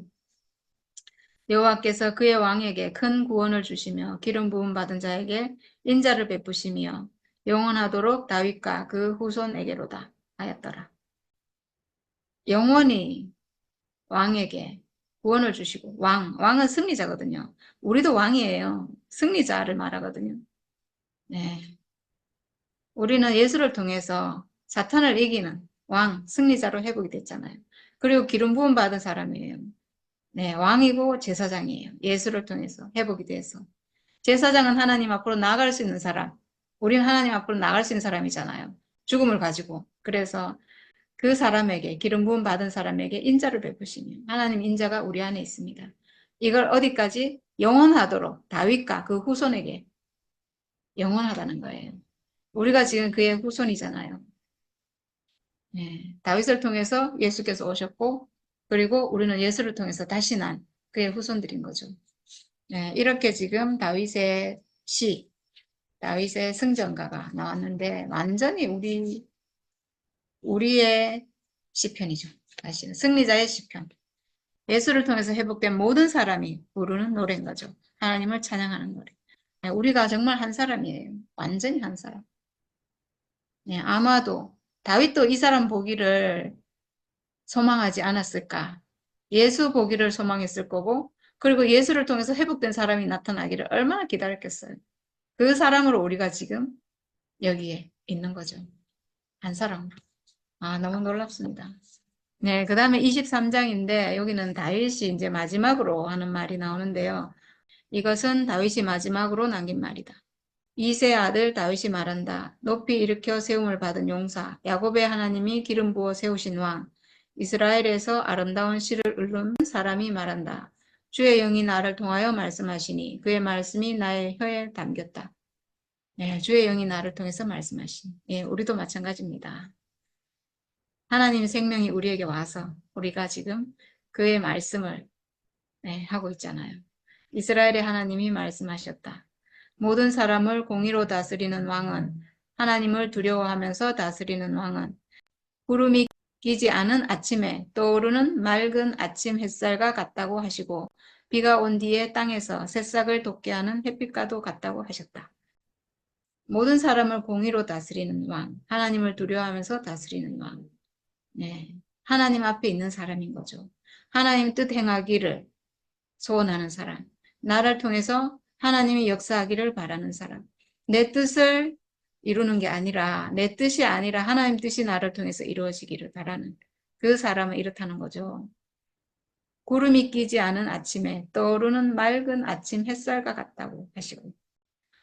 여호와께서 그의 왕에게 큰 구원을 주시며 기름 부음 받은 자에게 인자를 베푸시며 영원하도록 다윗과 그 후손에게로다 하였더라. 영원히 왕에게 구원을 주시고 왕은 승리자거든요. 우리도 왕이에요. 승리자를 말하거든요. 네. 우리는 예수를 통해서 사탄을 이기는 왕, 승리자로 회복이 됐잖아요. 그리고 기름 부음 받은 사람이에요. 네, 왕이고 제사장이에요. 예수를 통해서 회복이 돼서. 제사장은 하나님 앞으로 나아갈 수 있는 사람. 우리는 하나님 앞으로 나아갈 수 있는 사람이잖아요. 죽음을 가지고. 그래서 그 사람에게 기름 부음 받은 사람에게 인자를 베푸시며 하나님 인자가 우리 안에 있습니다. 이걸 어디까지 영원하도록 다윗과 그 후손에게 영원하다는 거예요. 우리가 지금 그의 후손이잖아요. 네, 다윗을 통해서 예수께서 오셨고 그리고 우리는 예수를 통해서 다시 난 그의 후손들인 거죠. 네, 이렇게 지금 다윗의 시, 다윗의 승전가가 나왔는데 완전히 우리의 시편이죠. 사실은 승리자의 시편. 예수를 통해서 회복된 모든 사람이 부르는 노래인 거죠. 하나님을 찬양하는 노래. 네, 우리가 정말 한 사람이에요. 완전히 한 사람. 네, 아마도 다윗도 이 사람 보기를 소망하지 않았을까? 예수 보기를 소망했을 거고, 그리고 예수를 통해서 회복된 사람이 나타나기를 얼마나 기다렸겠어요. 그 사람으로 우리가 지금 여기에 있는 거죠. 한 사람으로. 아, 너무 놀랍습니다. 네, 그 다음에 23장인데 여기는 다윗이 이제 마지막으로 하는 말이 나오는데요. 이것은 다윗이 마지막으로 남긴 말이다. 이세 아들 다윗이 말한다. 높이 일으켜 세움을 받은 용사, 야곱의 하나님이 기름 부어 세우신 왕, 이스라엘에서 아름다운 씨를 얻은 사람이 말한다. 주의 영이 나를 통하여 말씀하시니 그의 말씀이 나의 혀에 담겼다. 네, 주의 영이 나를 통해서 말씀하시니. 예, 우리도 마찬가지입니다. 하나님 생명이 우리에게 와서 우리가 지금 그의 말씀을 하고 있잖아요. 이스라엘의 하나님이 말씀하셨다. 모든 사람을 공의로 다스리는 왕은 하나님을 두려워하면서 다스리는 왕은 구름이 끼지 않은 아침에 떠오르는 맑은 아침 햇살과 같다고 하시고 비가 온 뒤에 땅에서 새싹을 돋게 하는 햇빛과도 같다고 하셨다. 모든 사람을 공의로 다스리는 왕, 하나님을 두려워하면서 다스리는 왕. 네, 하나님 앞에 있는 사람인 거죠. 하나님 뜻 행하기를 소원하는 사람, 나를 통해서 하나님이 역사하기를 바라는 사람, 내 뜻을 이루는 게 아니라 내 뜻이 아니라 하나님 뜻이 나를 통해서 이루어지기를 바라는 그 사람은 이렇다는 거죠. 구름이 끼지 않은 아침에 떠오르는 맑은 아침 햇살과 같다고 하시고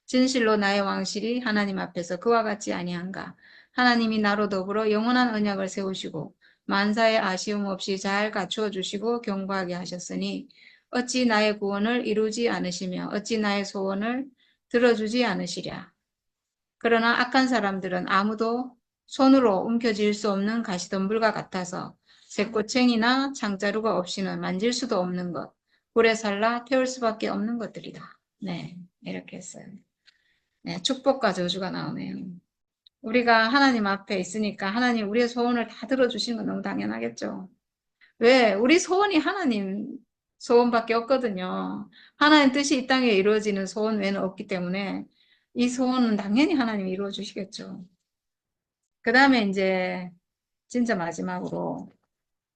진실로 나의 왕실이 하나님 앞에서 그와 같지 아니한가. 하나님이 나로 더불어 영원한 언약을 세우시고 만사의 아쉬움 없이 잘 갖추어 주시고 경고하게 하셨으니 어찌 나의 구원을 이루지 않으시며 어찌 나의 소원을 들어주지 않으시랴. 그러나 악한 사람들은 아무도 손으로 움켜쥘 수 없는 가시덤불과 같아서 새꼬챙이나 창자루가 없이는 만질 수도 없는 것, 불에 살라 태울 수밖에 없는 것들이다. 네, 이렇게 했어요. 네, 축복과 저주가 나오네요. 우리가 하나님 앞에 있으니까 하나님 우리의 소원을 다 들어주시는 건 너무 당연하겠죠. 왜? 우리 소원이 하나님 소원밖에 없거든요. 하나님 뜻이 이 땅에 이루어지는 소원 외에는 없기 때문에 이 소원은 당연히 하나님이 이루어 주시겠죠. 그 다음에 이제 진짜 마지막으로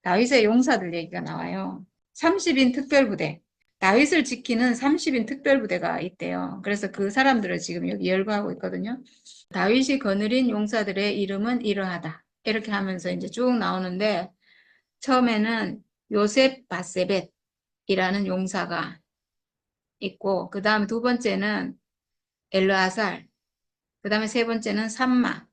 다윗의 용사들 얘기가 나와요. 30인 특별부대. 다윗을 지키는 30인 특별부대가 있대요. 그래서 그 사람들을 지금 여기 열거하고 있거든요. 다윗이 거느린 용사들의 이름은 이러하다. 이렇게 하면서 이제 쭉 나오는데 처음에는 요셉 바세벳이라는 용사가 있고 그 다음에 두 번째는 엘르아살, 그 다음에 세 번째는 삼마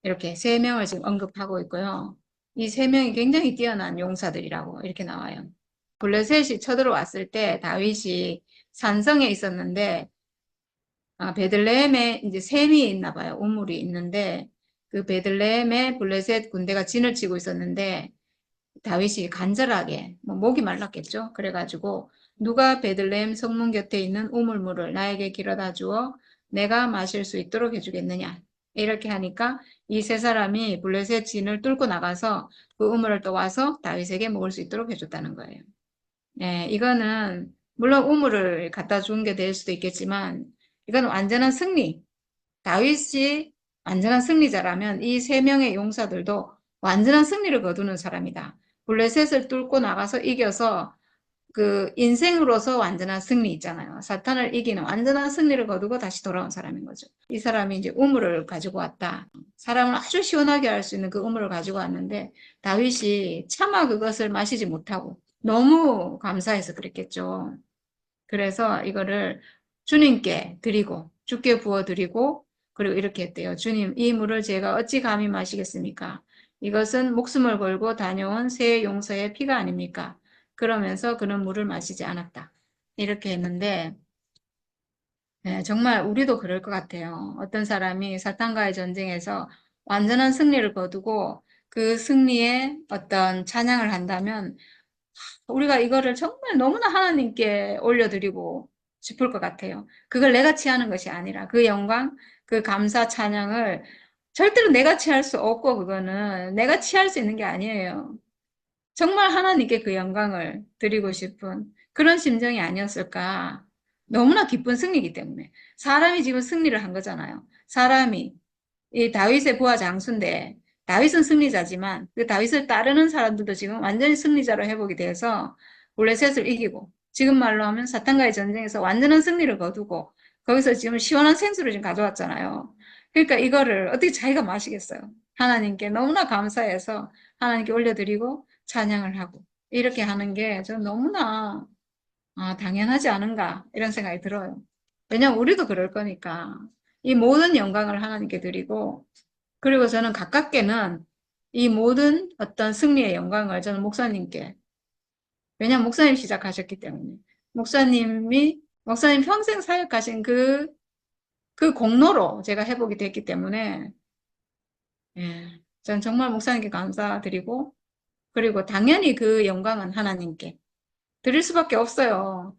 이렇게 세 명을 지금 언급하고 있고요. 이 세 명이 굉장히 뛰어난 용사들이라고 이렇게 나와요. 블레셋이 쳐들어왔을 때 다윗이 산성에 있었는데 베들레헴에 이제 샘이 있나 봐요. 우물이 있는데 그 베들레헴에 블레셋 군대가 진을 치고 있었는데 다윗이 간절하게 목이 말랐겠죠. 그래가지고 누가 베들레헴 성문 곁에 있는 우물물을 나에게 길어다 주어 내가 마실 수 있도록 해주겠느냐. 이렇게 하니까 이 세 사람이 블레셋 진을 뚫고 나가서 그 우물을 또 와서 다윗에게 먹을 수 있도록 해줬다는 거예요. 네, 이거는 물론 우물을 갖다 준 게 될 수도 있겠지만 이건 완전한 승리. 다윗이 완전한 승리자라면 이 세 명의 용사들도 완전한 승리를 거두는 사람이다. 블레셋을 뚫고 나가서 이겨서 그 인생으로서 완전한 승리 있잖아요. 사탄을 이기는 완전한 승리를 거두고 다시 돌아온 사람인 거죠. 이 사람이 이제 우물을 가지고 왔다. 사람을 아주 시원하게 할 수 있는 그 우물을 가지고 왔는데 다윗이 차마 그것을 마시지 못하고 너무 감사해서 그랬겠죠. 그래서 이거를 주님께 드리고 주께 부어 드리고 그리고 이렇게 했대요. 주님, 이 물을 제가 어찌 감히 마시겠습니까? 이것은 목숨을 걸고 다녀온 새 용서의 피가 아닙니까? 그러면서 그는 물을 마시지 않았다. 이렇게 했는데 네, 정말 우리도 그럴 것 같아요. 어떤 사람이 사탄과의 전쟁에서 완전한 승리를 거두고 그 승리에 어떤 찬양을 한다면 우리가 이거를 정말 너무나 하나님께 올려드리고 싶을 것 같아요. 그걸 내가 취하는 것이 아니라 그 영광, 그 감사 찬양을 절대로 내가 취할 수 없고 그거는 내가 취할 수 있는 게 아니에요. 정말 하나님께 그 영광을 드리고 싶은 그런 심정이 아니었을까. 너무나 기쁜 승리이기 때문에. 사람이 지금 승리를 한 거잖아요. 사람이 이 다윗의 부하 장수인데 다윗은 승리자지만 그 다윗을 따르는 사람들도 지금 완전히 승리자로 회복이 돼서 블레셋을 이기고 지금 말로 하면 사탄과의 전쟁에서 완전한 승리를 거두고 거기서 지금 시원한 생수를 지금 가져왔잖아요. 그러니까 이거를 어떻게 자기가 마시겠어요? 하나님께 너무나 감사해서 하나님께 올려드리고 찬양을 하고 이렇게 하는 게 저는 너무나 당연하지 않은가 이런 생각이 들어요. 왜냐면 우리도 그럴 거니까 이 모든 영광을 하나님께 드리고 그리고 저는 가깝게는 이 모든 어떤 승리의 영광을 저는 목사님께 왜냐면 목사님 시작하셨기 때문에 목사님 평생 사역하신 그 공로로 제가 회복이 됐기 때문에 예, 저는 정말 목사님께 감사드리고 그리고 당연히 그 영광은 하나님께 드릴 수밖에 없어요.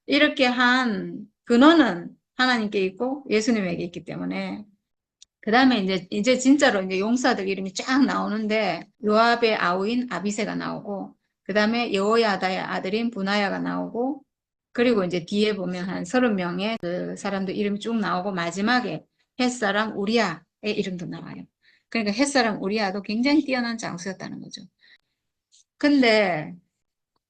이렇게 한 근원은 하나님께 있고 예수님에게 있기 때문에 그 다음에 이제 진짜로 이제 용사들 이름이 쫙 나오는데 요압의 아우인 아비새가 나오고 그 다음에 여호야다의 아들인 분하야가 나오고 그리고 이제 뒤에 보면 한 30명의 그 사람들 이름이 쭉 나오고 마지막에 햇사람 우리아의 이름도 나와요. 그러니까 햇사람 우리아도 굉장히 뛰어난 장수였다는 거죠. 근데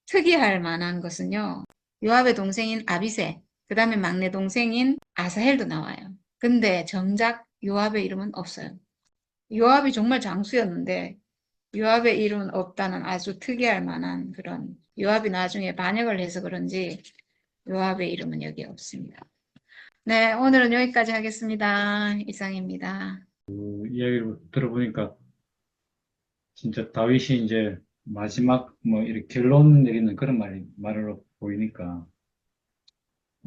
특이할 만한 것은요. 요압의 동생인 아비새, 그 다음에 막내 동생인 아사헬도 나와요. 근데 정작 요압의 이름은 없어요. 요압이 정말 장수였는데 요압의 이름은 없다는 아주 특이할 만한 그런 요압이 나중에 반역을 해서 그런지 요압의 이름은 여기 없습니다. 네, 오늘은 여기까지 하겠습니다. 이상입니다. 그 이야기를 들어보니까 진짜 다윗이 이제 마지막 뭐 이렇게 결론 내리는 그런 말로 보이니까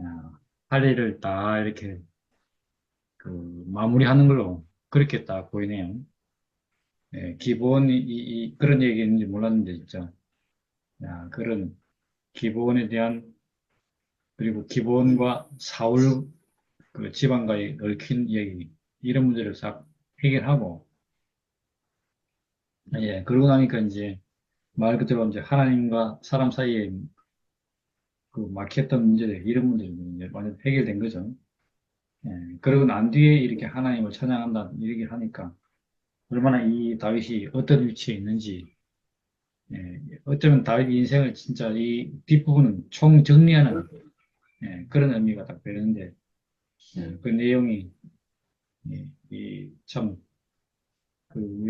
야, 할 일을 다 이렇게 그 마무리하는 걸로 그렇게 딱 보이네요. 예, 기본이 그런 얘기 있는지 몰랐는데 진짜 그런 기본에 대한 그리고 기본과 사울 그 지방과의 얽힌 얘기 이런 문제를 싹 해결하고 예, 그러고 나니까 이제 말 그대로 이제 하나님과 사람 사이에 그 막혔던 문제들, 이런 문제들이 이제 완전 해결된 거죠. 예, 그러고 난 뒤에 이렇게 하나님을 찬양한다, 이렇게 하니까 얼마나 이 다윗이 어떤 위치에 있는지, 예, 어쩌면 다윗 인생을 진짜 이 뒷부분은 총정리하는 그런 의미가 딱 되는데, 그 내용이, 참, 그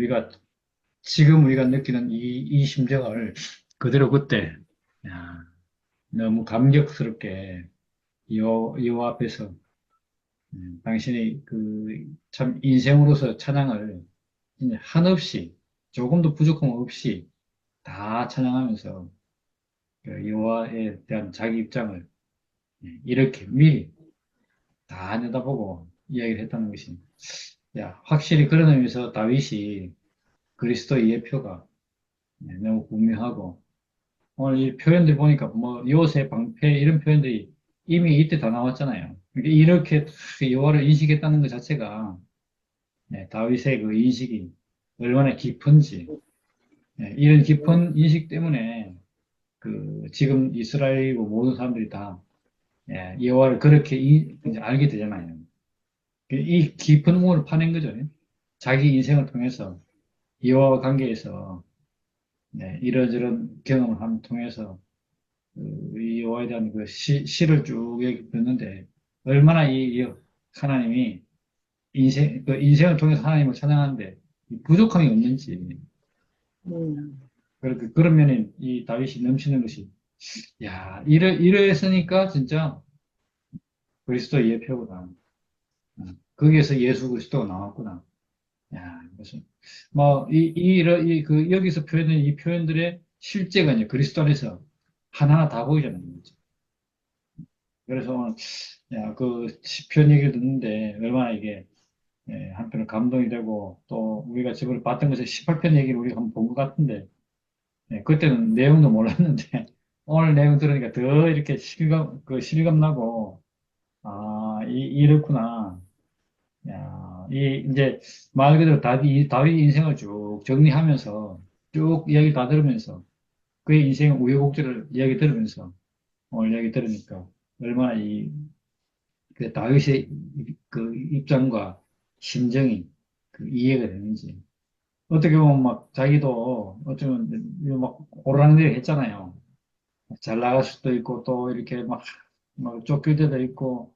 지금 우리가 느끼는 이 심정을 그대로 그때, 야, 너무 감격스럽게 요 앞에서 당신의 그 참 인생으로서 찬양을 이제 한없이 조금도 부족함 없이 다 찬양하면서 그 여호와에 대한 자기 입장을 이렇게 미리 다 내다보고 이야기를 했다는 것이 확실히 그런 의미에서 다윗이 그리스도의 예표가 너무 분명하고 오늘 이 표현들 보니까 뭐 요새 방패 이런 표현들이 이미 이때 다 나왔잖아요. 그러니까 이렇게 여호와를 인식했다는 것 자체가 다윗의 그 인식이 얼마나 깊은지, 이런 깊은 인식 때문에 그 지금 이스라엘이고 모든 사람들이 다 여호와를 그렇게 이제 알게 되잖아요. 이 깊은 우물을 파낸 거죠. 자기 인생을 통해서 여호와 관계에서 이러저런 경험을 통해서 이 여호와에 대한 그 시를 쭉 여기 듣는데 얼마나 이 하나님이 그 인생을 통해서 하나님을 찬양하는데 부족함이 없는지 그런 면에 이 다윗이 넘치는 것이 이랬으니까 진짜 그리스도의 예표구나. 거기에서 예수 그리스도가 나왔구나. 그래서 뭐 여기서 표현된 이 표현들의 실제가 이제 그리스도 안에서 하나하나 다 보이잖아요. 그죠? 그래서 오늘 그 시편 얘기를 듣는데 얼마나 이게 한편으로 감동이 되고 또 우리가 저번에 봤던 것에 18편 얘기를 우리가 한번 본 것 같은데 그때는 내용도 몰랐는데 오늘 내용 들으니까 더 이렇게 실감 나고 이렇구나. 이제 말 그대로 다윗 인생을 쭉 정리하면서 쭉 이야기 다 들으면서 그의 인생의 우여곡절을 이야기 들으면서 오늘 이야기 들으니까 얼마나 그 다윗의 그 입장과 심정이 그 이해가 되는지 어떻게 보면 막 자기도 어쩌면 막 오르락내리 했잖아요. 잘 나갈 수도 있고 또 이렇게 막 쫓길 때도 있고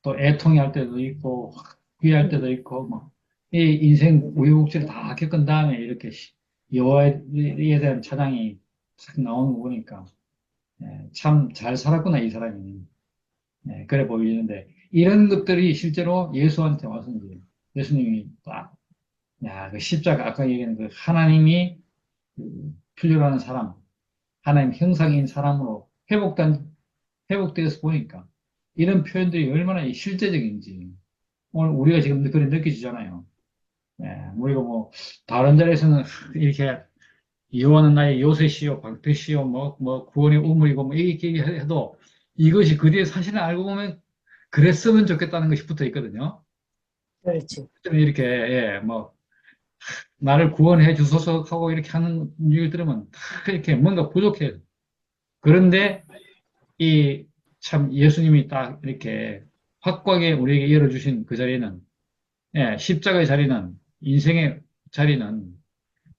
또 애통이 할 때도 있고 후회할 때도 있고 막 이 인생 우여곡절을 다 겪은 다음에 이렇게 여호와에 대한 찬양이 탁 나오는 거 보니까 참 잘 살았구나 이 사람이. 그래 보이는데 이런 것들이 실제로 예수한테 와서 이제 예수님이 딱, 야, 그 십자가 아까 얘기한 그 하나님이 필요로 하는 사람, 하나님 형상인 사람으로 회복되어서 보니까 이런 표현들이 얼마나 이 실제적인지 오늘 우리가 지금 그런 느껴지잖아요. 우리가 뭐 다른 자리에서는 이렇게 여호와는 나의 요새시요 방패시요 뭐 구원의 우물이고 뭐 이렇게 해도 이것이 그 뒤에 사실은 알고 보면 그랬으면 좋겠다는 것이 붙어 있거든요. 그렇지. 좀 이렇게 뭐 나를 구원해 주소서 하고 이렇게 하는 얘기를 들으면 다 이렇게 뭔가 부족해요. 그런데 이 참 예수님이 딱 이렇게 확고하게 우리에게 열어주신 그 자리는 십자가의 자리는 인생의 자리는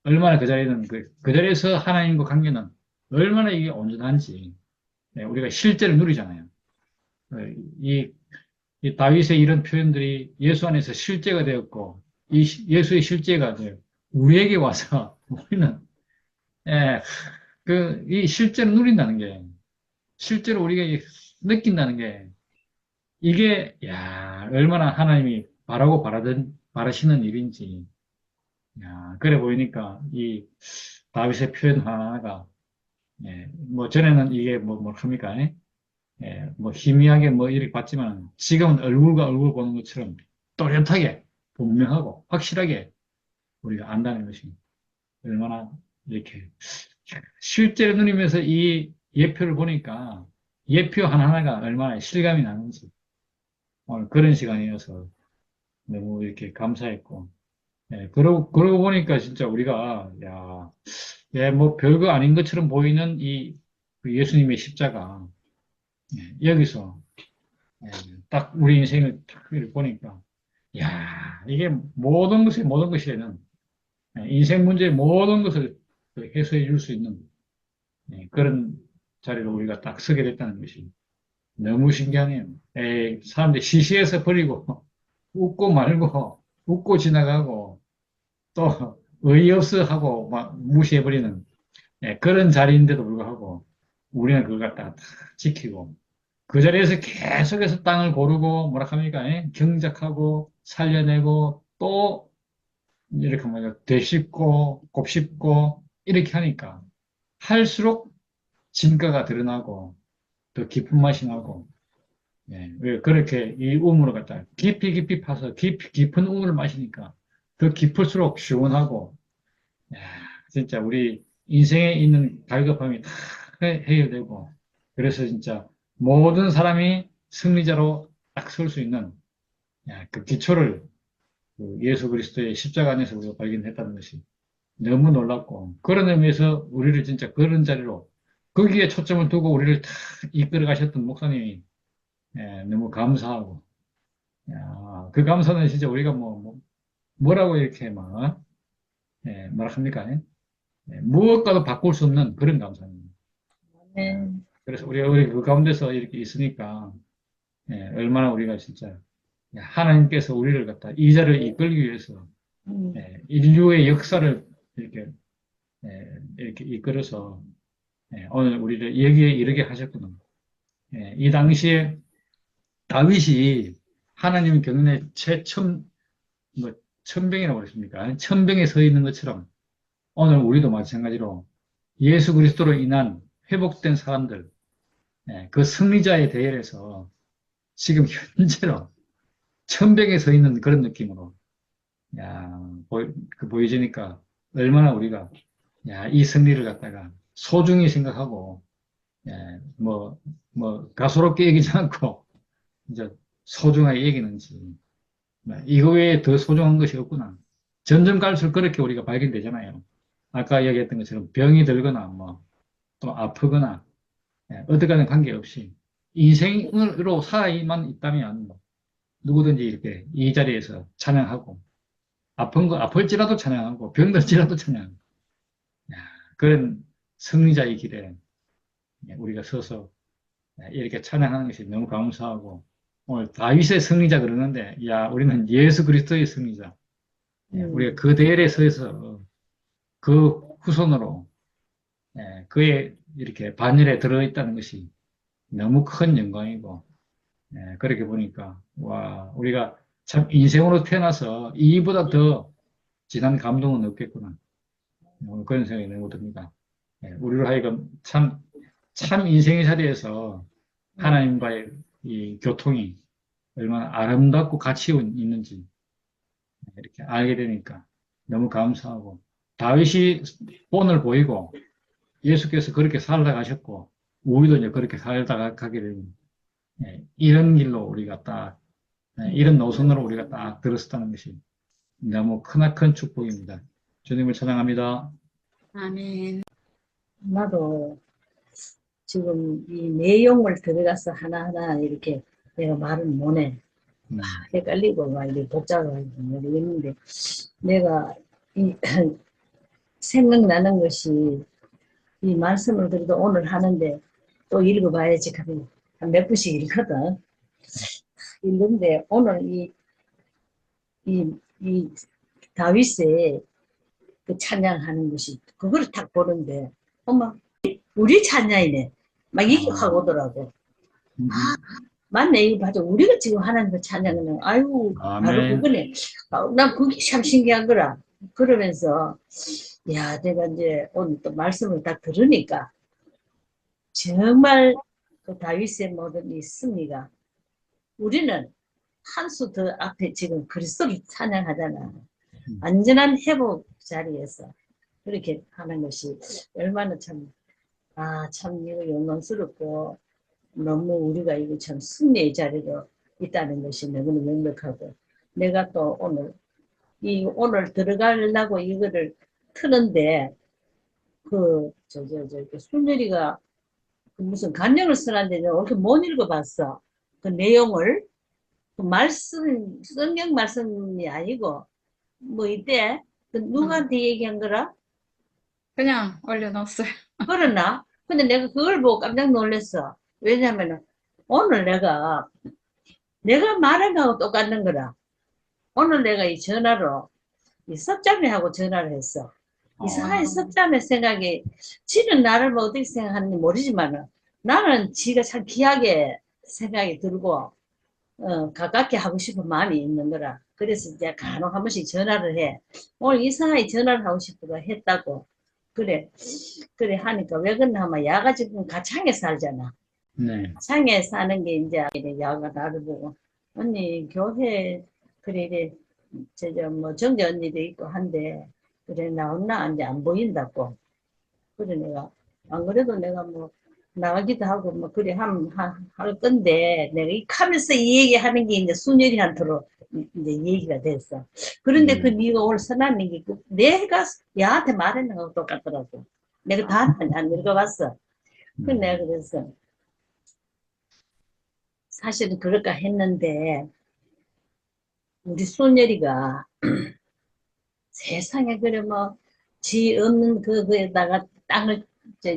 얼마나 그 자리는 그 자리에서 하나님과 관계는 얼마나 이게 온전한지 우리가 실제로 누리잖아요. 어, 이, 이 다윗의 이런 표현들이 예수 안에서 실제가 되었고 예수의 실제가 우리에게 와서 우리는 예, 이 실제로 누린다는 게 실제로 우리가 느낀다는 게 이게 야 얼마나 하나님이 바라고 바라시는 일인지 야 그래 보이니까 이 다윗의 표현 하나가 뭐 전에는 이게 뭐 합니까? 뭐 희미하게 뭐 이렇게 봤지만 지금은 얼굴과 얼굴 보는 것처럼 또렷하게 분명하고 확실하게 우리가 안다는 것이 얼마나 이렇게 실제로 누리면서 이 예표를 보니까 예표 하나하나가 얼마나 실감이 나는지 오늘 그런 시간이어서 너무 이렇게 감사했고 그러고 보니까 진짜 우리가 뭐 별거 아닌 것처럼 보이는 그 예수님의 십자가 여기서 예, 딱 우리 인생을 딱 이렇게 보니까 이게 모든 것에는 인생 문제의 모든 것을 그 해소해 줄 수 있는 그런 자리로 우리가 딱 서게 됐다는 것이 너무 신기하네요. 사람들이 시시해서 버리고 웃고 말고 웃고 지나가고 또 어이없어 하고 막 무시해버리는 그런 자리인데도 불구하고 우리는 그걸 갖다가 다 지키고 그 자리에서 계속해서 땅을 고르고 뭐라 합니까? 경작하고 살려내고 또 이렇게 뭐냐 되씹고 곱씹고 이렇게 하니까 할수록 진가가 드러나고 더 깊은 맛이 나고 왜 그렇게 이 우물을 갖다 깊이 깊이 파서 깊이 깊은 우물을 마시니까 더 깊을수록 시원하고 야, 진짜 우리 인생에 있는 갈급함이 다 해결되고 그래서 진짜 모든 사람이 승리자로 딱 설 수 있는 그 기초를 그 예수 그리스도의 십자가 안에서 우리가 발견했다는 것이 너무 놀랍고 그런 의미에서 우리를 진짜 그런 자리로 거기에 초점을 두고 우리를 다 이끌어 가셨던 목사님이 너무 감사하고 그 감사는 진짜 우리가 뭐라고 이렇게 막 뭐라 합니까? 무엇과도 바꿀 수 없는 그런 감사입니다. 네. 그래서 우리 그 가운데서 이렇게 있으니까 얼마나 우리가 진짜 하나님께서 우리를 갖다 이 자리를 이끌기 위해서 인류의 역사를 이렇게 이렇게 이끌어서 오늘 우리를 여기에 이르게 하셨구나. 이 당시에 다윗이 하나님 경륜의 뭐 천병이라고 그랬습니까? 천병에 서 있는 것처럼 오늘 우리도 마찬가지로 예수 그리스도로 인한 회복된 사람들, 그 승리자의 대열에서 지금 현재로 천병에 서 있는 그런 느낌으로 보여지니까 얼마나 우리가 이 승리를 갖다가 소중히 생각하고 가소롭게 여기지 않고 이제 소중하게 여기는지 이거 외에 더 소중한 것이 없구나. 점점 갈수록 그렇게 우리가 발견되잖아요. 아까 얘기했던 것처럼 병이 들거나 또 아프거나 어떻게든 관계없이 인생으로 살아만 있다면 누구든지 이렇게 이 자리에서 찬양하고 아플지라도 찬양하고 병들지라도 찬양하고 야, 그런 승리자의 길에 우리가 서서 이렇게 찬양하는 것이 너무 감사하고 오늘 다윗의 승리자 그러는데 우리는 예수 그리스도의 승리자 우리가 그 대열에 서서 그 후손으로 그의 이렇게 반열에 들어있다는 것이 너무 큰 영광이고 그렇게 보니까 와 우리가 참 인생으로 태어나서 이보다 더 진한 감동은 없겠구나 그런 생각이 너무 듭니다. 우리로 하여금 참 인생의 자리에서 네. 하나님과의 이 교통이 얼마나 아름답고 가치 있는지 이렇게 알게 되니까 너무 감사하고 다윗이 본을 보이고 예수께서 그렇게 살아가셨고 우리도 이제 그렇게 살다가 가게 되는 이런 길로 우리가 딱 이런 노선으로 우리가 딱 들었었다는 것이 너무 크나큰 축복입니다. 주님을 찬양합니다. 아멘. 나도 지금 이 내용을 들어가서 하나하나 이렇게 내가 말을 못해. 헷갈리고 막 이렇게 복잡하고 모르겠는데 내가 이 생각나는 것이 이 말씀을 그래도 오늘 하는데 또 읽어봐야지 하면 한 몇 분씩 읽거든. 읽는데 오늘 이 다윗의 그 찬양하는 것이 그거를 딱 보는데 엄마 우리 찬양이네 막 이게 확 오더라고. 맞네 이거 맞아 우리가 지금 하나님 그 찬양은 아유 바로 아멘. 그거네. 난 그게 참 신기한 거라. 그러면서 야 내가 이제 오늘 또 말씀을 딱 들으니까 정말 그 다윗의 모든 이 승리가 우리는 한 수 더 앞에 지금 그리스도를 찬양하잖아. 완전한 회복 자리에서 그렇게 하는 것이 얼마나 참, 참 이거 영광스럽고 너무 우리가 이거 참 승리의 자리로 있다는 것이 너무 명백하고 내가 또 오늘 들어가려고 이거를 트는데 순열이가 무슨 간증을 쓰는데 내가 이렇게 못 읽어봤어. 그 내용을 그 말씀 성경 말씀이 아니고 뭐 이때 그 누구한테 얘기한 거라? 그냥 올려놨어요. 그러나? 근데 내가 그걸 보고 깜짝 놀랐어. 왜냐면은 오늘 내가 말한 거하고 똑같은 거라. 오늘 내가 이 전화로 이 석자매하고 전화를 했어. 이상하게 석자매 생각이 지는 나를 뭐 어떻게 생각하는지 모르지만은 나는 지가 참 귀하게 생각이 들고 가깝게 하고 싶은 마음이 있는 거라. 그래서 이제 간혹 한 번씩 전화를 해. 오늘 이상하게 전화를 하고 싶어서 했다고. 그래 하니까 왜 그러나 하면 야가 지금 가창에 살잖아. 네. 가창에 사는 게 이제 야가 나를 보고 언니 교회 그래 뭐 정재 언니도 있고 한데 그래 나왔나 이제 안 보인다고. 그래 내가 안 그래도 내가 뭐 나가기도 하고 뭐 그래 할 건데 내가 이 하면서 이 얘기하는 게 이제 순열이한테로 이제 얘기가 됐어. 그런데 그 네가 오늘 선언한 게 내가 야한테 말했는 거하고 똑같더라고. 내가 다 안 읽어봤어. 그 내가 그래서 사실은 그럴까 했는데 우리 순열이가 세상에 그래 뭐지 없는 그거에다가 땅을 제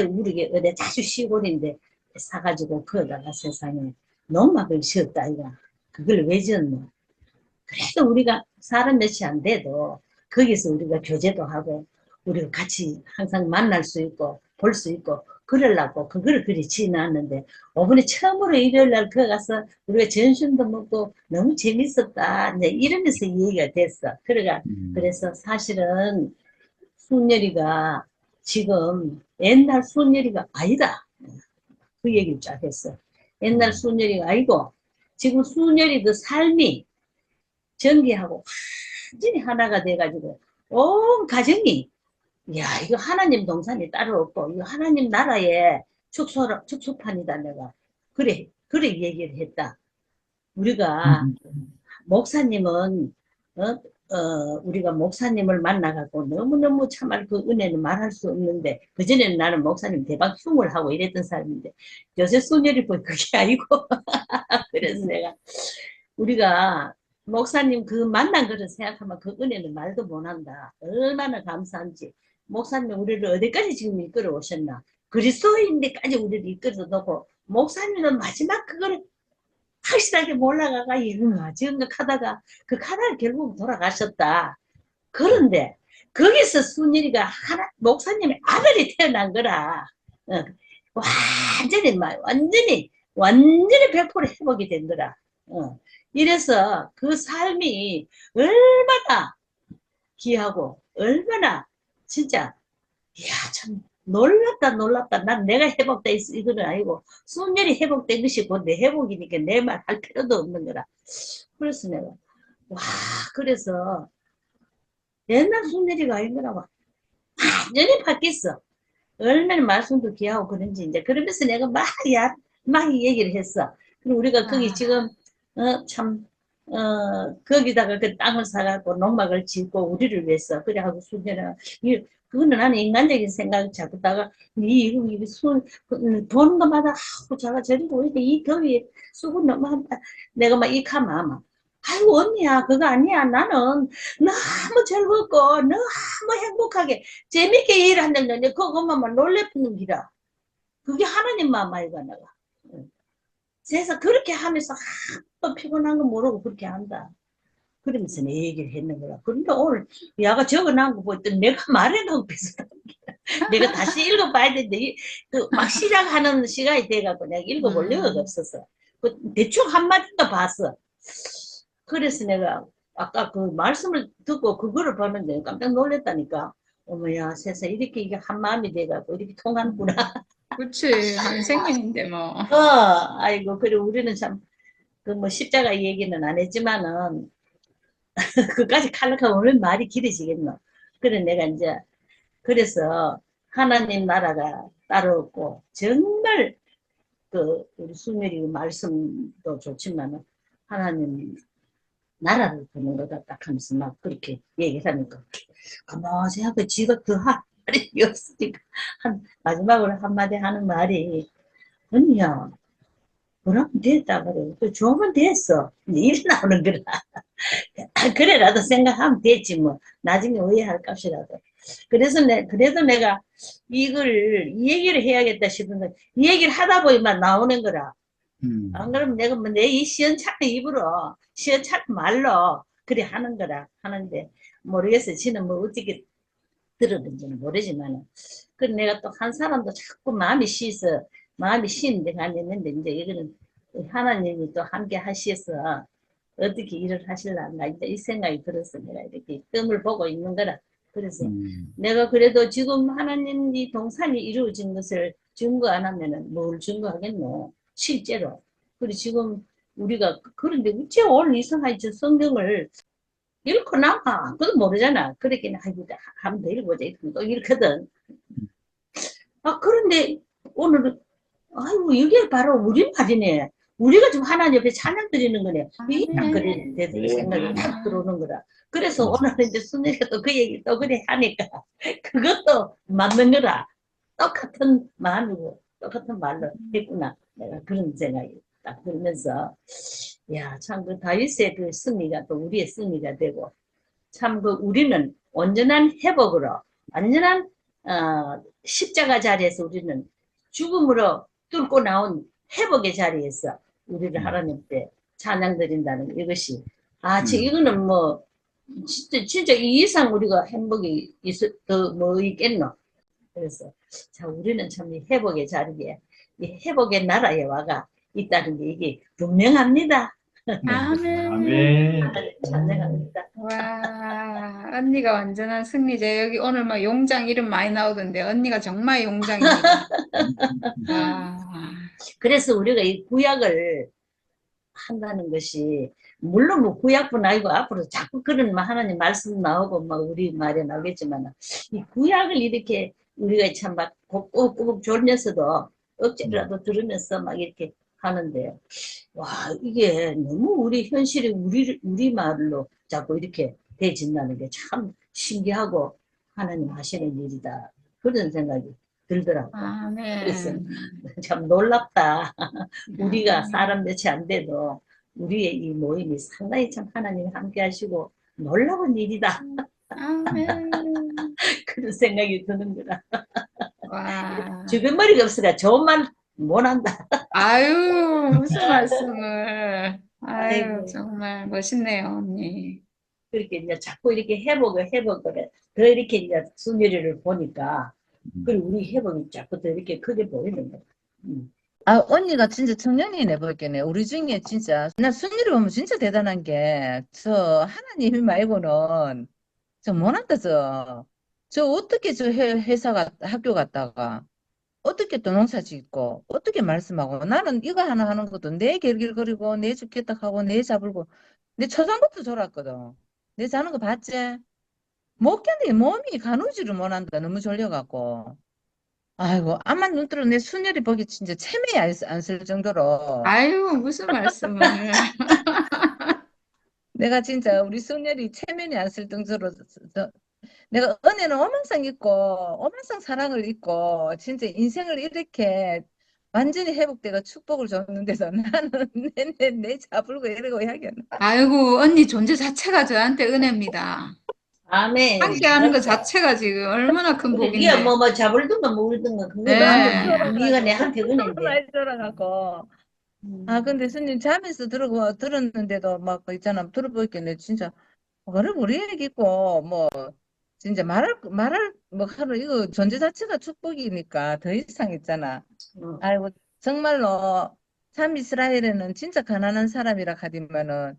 우리 어디 자주 시골인데 사가지고 그거다가 세상에 농막을 지었다 이거 그걸 왜 지었노? 그래도 우리가 사람 몇이 안 돼도 거기서 우리가 교제도 하고 우리가 같이 항상 만날 수 있고 볼 수 있고 그러려고 그걸 그리 지어놨는데 이번에 처음으로 일요일날 거기 가서 우리가 점심도 먹고 너무 재밌었다 이제 이러면서 얘기가 됐어. 그래서 사실은 순열이가 지금 옛날 순열이가 아니다. 그 얘기를 쫙 했어. 옛날 순열이가 아니고 지금 순열이 그 삶이 전기하고 완전히 하나가 돼가지고 온 가정이 야 이거 하나님 동산이 따로 없고 이거 하나님 나라의 축소판이다 내가 그래 얘기를 했다. 우리가 목사님은 우리가 목사님을 만나갖고 너무너무 참말 그 은혜는 말할 수 없는데 그전에는 나는 목사님 대박 흉을 하고 이랬던 사람인데 요새 소녀를 보니 그게 아니고 그래서 내가 우리가 목사님 그 만난 것을 생각하면 그 은혜는 말도 못한다. 얼마나 감사한지. 목사님 우리를 어디까지 지금 이끌어 오셨나. 그리스도인데까지 우리를 이끌어 놓고 목사님은 마지막 그거를 확실하게 몰라가가 이런 생각하다가 그 가다가 결국 돌아가셨다. 그런데 거기서 순일이가 목사님의 아들이 태어난 거라. 어, 완전히 100% 회복이 된 거라. 이래서 그 삶이 얼마나 귀하고, 얼마나 진짜, 이야, 참, 놀랍다. 난 내가 회복돼 있어. 이거는 아니고, 순열이 회복된 것이 곧 내 회복이니까 내 말 할 필요도 없는 거라. 그래서 내가, 와, 그래서, 옛날 순열이가 아닌 거라고. 완전히 바뀌었어. 얼마나 말씀도 귀하고 그런지, 이제, 그러면서 내가 막 얘기를 했어. 그리고 우리가 거기 지금, 거기다가 그 땅을 사갖고 농막을 짓고 우리를 위해서, 그래하고 순열아, 그거는 나는 인간적인 생각을 자꾸다가, 보는 것마다, 자가 저리고, 이 더위에 수고 너무 한다. 내가 막 이카마, 아이고, 언니야, 그거 아니야. 나는 너무 즐겁고, 너무 행복하게, 재밌게 일하는데, 그것만 놀래푸는 기라. 그게 하나님 마음이가 내가. 그래서 그렇게 하면서, 또 피곤한 거 모르고 그렇게 한다. 그러면서 내 얘기를 했는 거야. 그런데 오늘 야가 적어놓은 거 보니까 내가 말해놓은 거 비슷한 게 내가 다시 읽어봐야 되는데 막 시작하는 시간이 돼갖고 내가 읽어볼 여유가 없었어. 대충 한마디가 봤어. 그래서 내가 아까 그 말씀을 듣고 그거를 봤는데 깜짝 놀랐다니까. 어머야, 세상에 이렇게 이게 한 마음이 돼갖고 이렇게 통하는구나. 그치, 한 생명인데 뭐. 아이고, 그래 우리는 참 그 뭐 십자가 얘기는 안 했지만은 그까지 칼락하면 오늘 말이 길어지겠노. 그래 내가 이제 그래서 하나님 나라가 따로 없고 정말 그 우리 수멸이 말씀도 좋지만은 하나님 나라를 보는 거다 딱 하면서 막 그렇게 얘기를 하니까 가만히 하고 지가 그 말이 없으니까 마지막으로 한마디 하는 말이 언니야 그럼 됐다 그래. 그 좋으면 됐어. 일 나오는 거라. 그래라도 생각하면 됐지 뭐. 나중에 오해할 값이라도. 그래도 내가 이 얘기를 해야겠다 싶은데, 이 얘기를 하다 보니만 나오는 거라. 안 그러면 내가 뭐 내 이 시원찮은 입으로, 시원찮은 말로, 그래 하는 거라. 하는데, 모르겠어. 지는 뭐 어떻게 들었는지는 모르지만, 그 내가 또 한 사람도 자꾸 마음이 쉬는데 가는데, 이제 이거는 하나님이 또 함께 하셔서, 어떻게 일을 하실란가 이제 이 생각이 들어서 내가 이렇게 뜸을 보고 있는 거라. 그래서 내가 그래도 지금 하나님 이 동산이 이루어진 것을 증거 안 하면은 뭘 증거하겠노? 실제로. 그리고 지금 우리가 그런데 어째 오늘 이상하게 저 성경을 읽고 나가 그것도 모르잖아. 그렇게는 한번 더 읽어보자. 또 읽거든. 그런데 오늘은 아이고 이게 바로 우리 말이네. 우리가 지금 하나님 옆에 찬양 드리는 거네. 이게 딱 그래 내 생각이 딱 들어오는 거라. 그래서 오늘은 이제 순이가 또 그 얘기 또 그래 하니까 그것도 맞는 거라. 똑같은 마음이고 똑같은 말로 했구나. 내가 그런 생각이 딱 들면서 야, 참 그 다윗의 그 승리가 또 우리의 승리가 되고 참 그 우리는 온전한 회복으로 완전한 십자가 자리에서 우리는 죽음으로 뚫고 나온 회복의 자리에서 우리를 하나님 때 찬양 드린다는 이것이 이거는 뭐 진짜 이 이상 우리가 행복이 더 뭐 있겠노. 그래서 자 우리는 참 이 회복의 자리에 이 회복의 나라에 와가 있다는 게 이게 분명합니다. 아멘. 찬양합니다. 와, 언니가 완전한 승리자. 여기 오늘 막 용장 이름 많이 나오던데 언니가 정말 용장입니다. 그래서 우리가 이 구약을 한다는 것이 물론 뭐 구약뿐 아니고 앞으로 자꾸 그런 하나님 말씀 나오고 막 우리 말에 나오겠지만 이 구약을 이렇게 우리가 참 막 꾹꾹 졸면서도 억지로라도 들으면서 막 이렇게 하는데 와 이게 너무 우리 현실이 우리 말로 자꾸 이렇게 되어진다는 게 참 신기하고 하나님 하시는 일이다 그런 생각이 들더라고요. 그래서 참 놀랍다. 우리가 사람 몇이 안 돼도 우리의 이 모임이 상당히 참 하나님이 함께 하시고 놀라운 일이다. 그런 생각이 드는 거라. 주변머리가 없으니까 좋은 말 못한다. 아유, 무슨 말씀을. 아유, 정말 멋있네요, 언니. 그렇게 이제 자꾸 이렇게 회복을 더 이렇게 이제 순열이를 보니까 그리고 우리 회복이 자꾸 더 이렇게 크게 보이는 거야. 아, 언니가 진짜 청년이네, 보겠네. 우리 중에 진짜, 나 순위를 보면 진짜 대단한 게, 하나님 말고는, 못한다, 어떻게 학교 갔다가, 어떻게 또 농사 짓고, 어떻게 말씀하고, 나는 이거 하나 하는 것도 내 결길거리고, 내 죽겠다 하고, 내 잡을고, 내 초장부터 졸았거든. 내 자는 거 봤지? 못 견디, 몸이 가누지를 못한다, 너무 졸려갖고. 아이고, 암만 눈 뜨고 내 순열이 보기 진짜 체면이 안 쓸 정도로. 아유, 무슨 말씀을. 내가 진짜 우리 순열이 체면이 안 쓸 정도로 내가 은혜는 오만상 있고 오만상 사랑을 있고 진짜 인생을 이렇게 완전히 회복되고 축복을 줬는데도 나는 내 잡을고 이러고 해야겠나. 아이고, 언니 존재 자체가 저한테 은혜입니다. 아멘. 함께하는 것 맞다. 자체가 지금 얼마나 큰 그래, 네가 복인데. 뭐 잡을든가 먹을든가 그거 네. 나는 네가 내한테 은혜인데. 많이 돌아가고. 아, 근데 스님 잠에서 들었는데도 막 있잖아. 들어보니까 진짜 그래 우리 얘기 있고 뭐 진짜 뭐 하루 이거 존재 자체가 축복이니까 더 이상 있잖아. 어, 아이고 정말로 참 이스라엘에는 진짜 가난한 사람이라 하디만은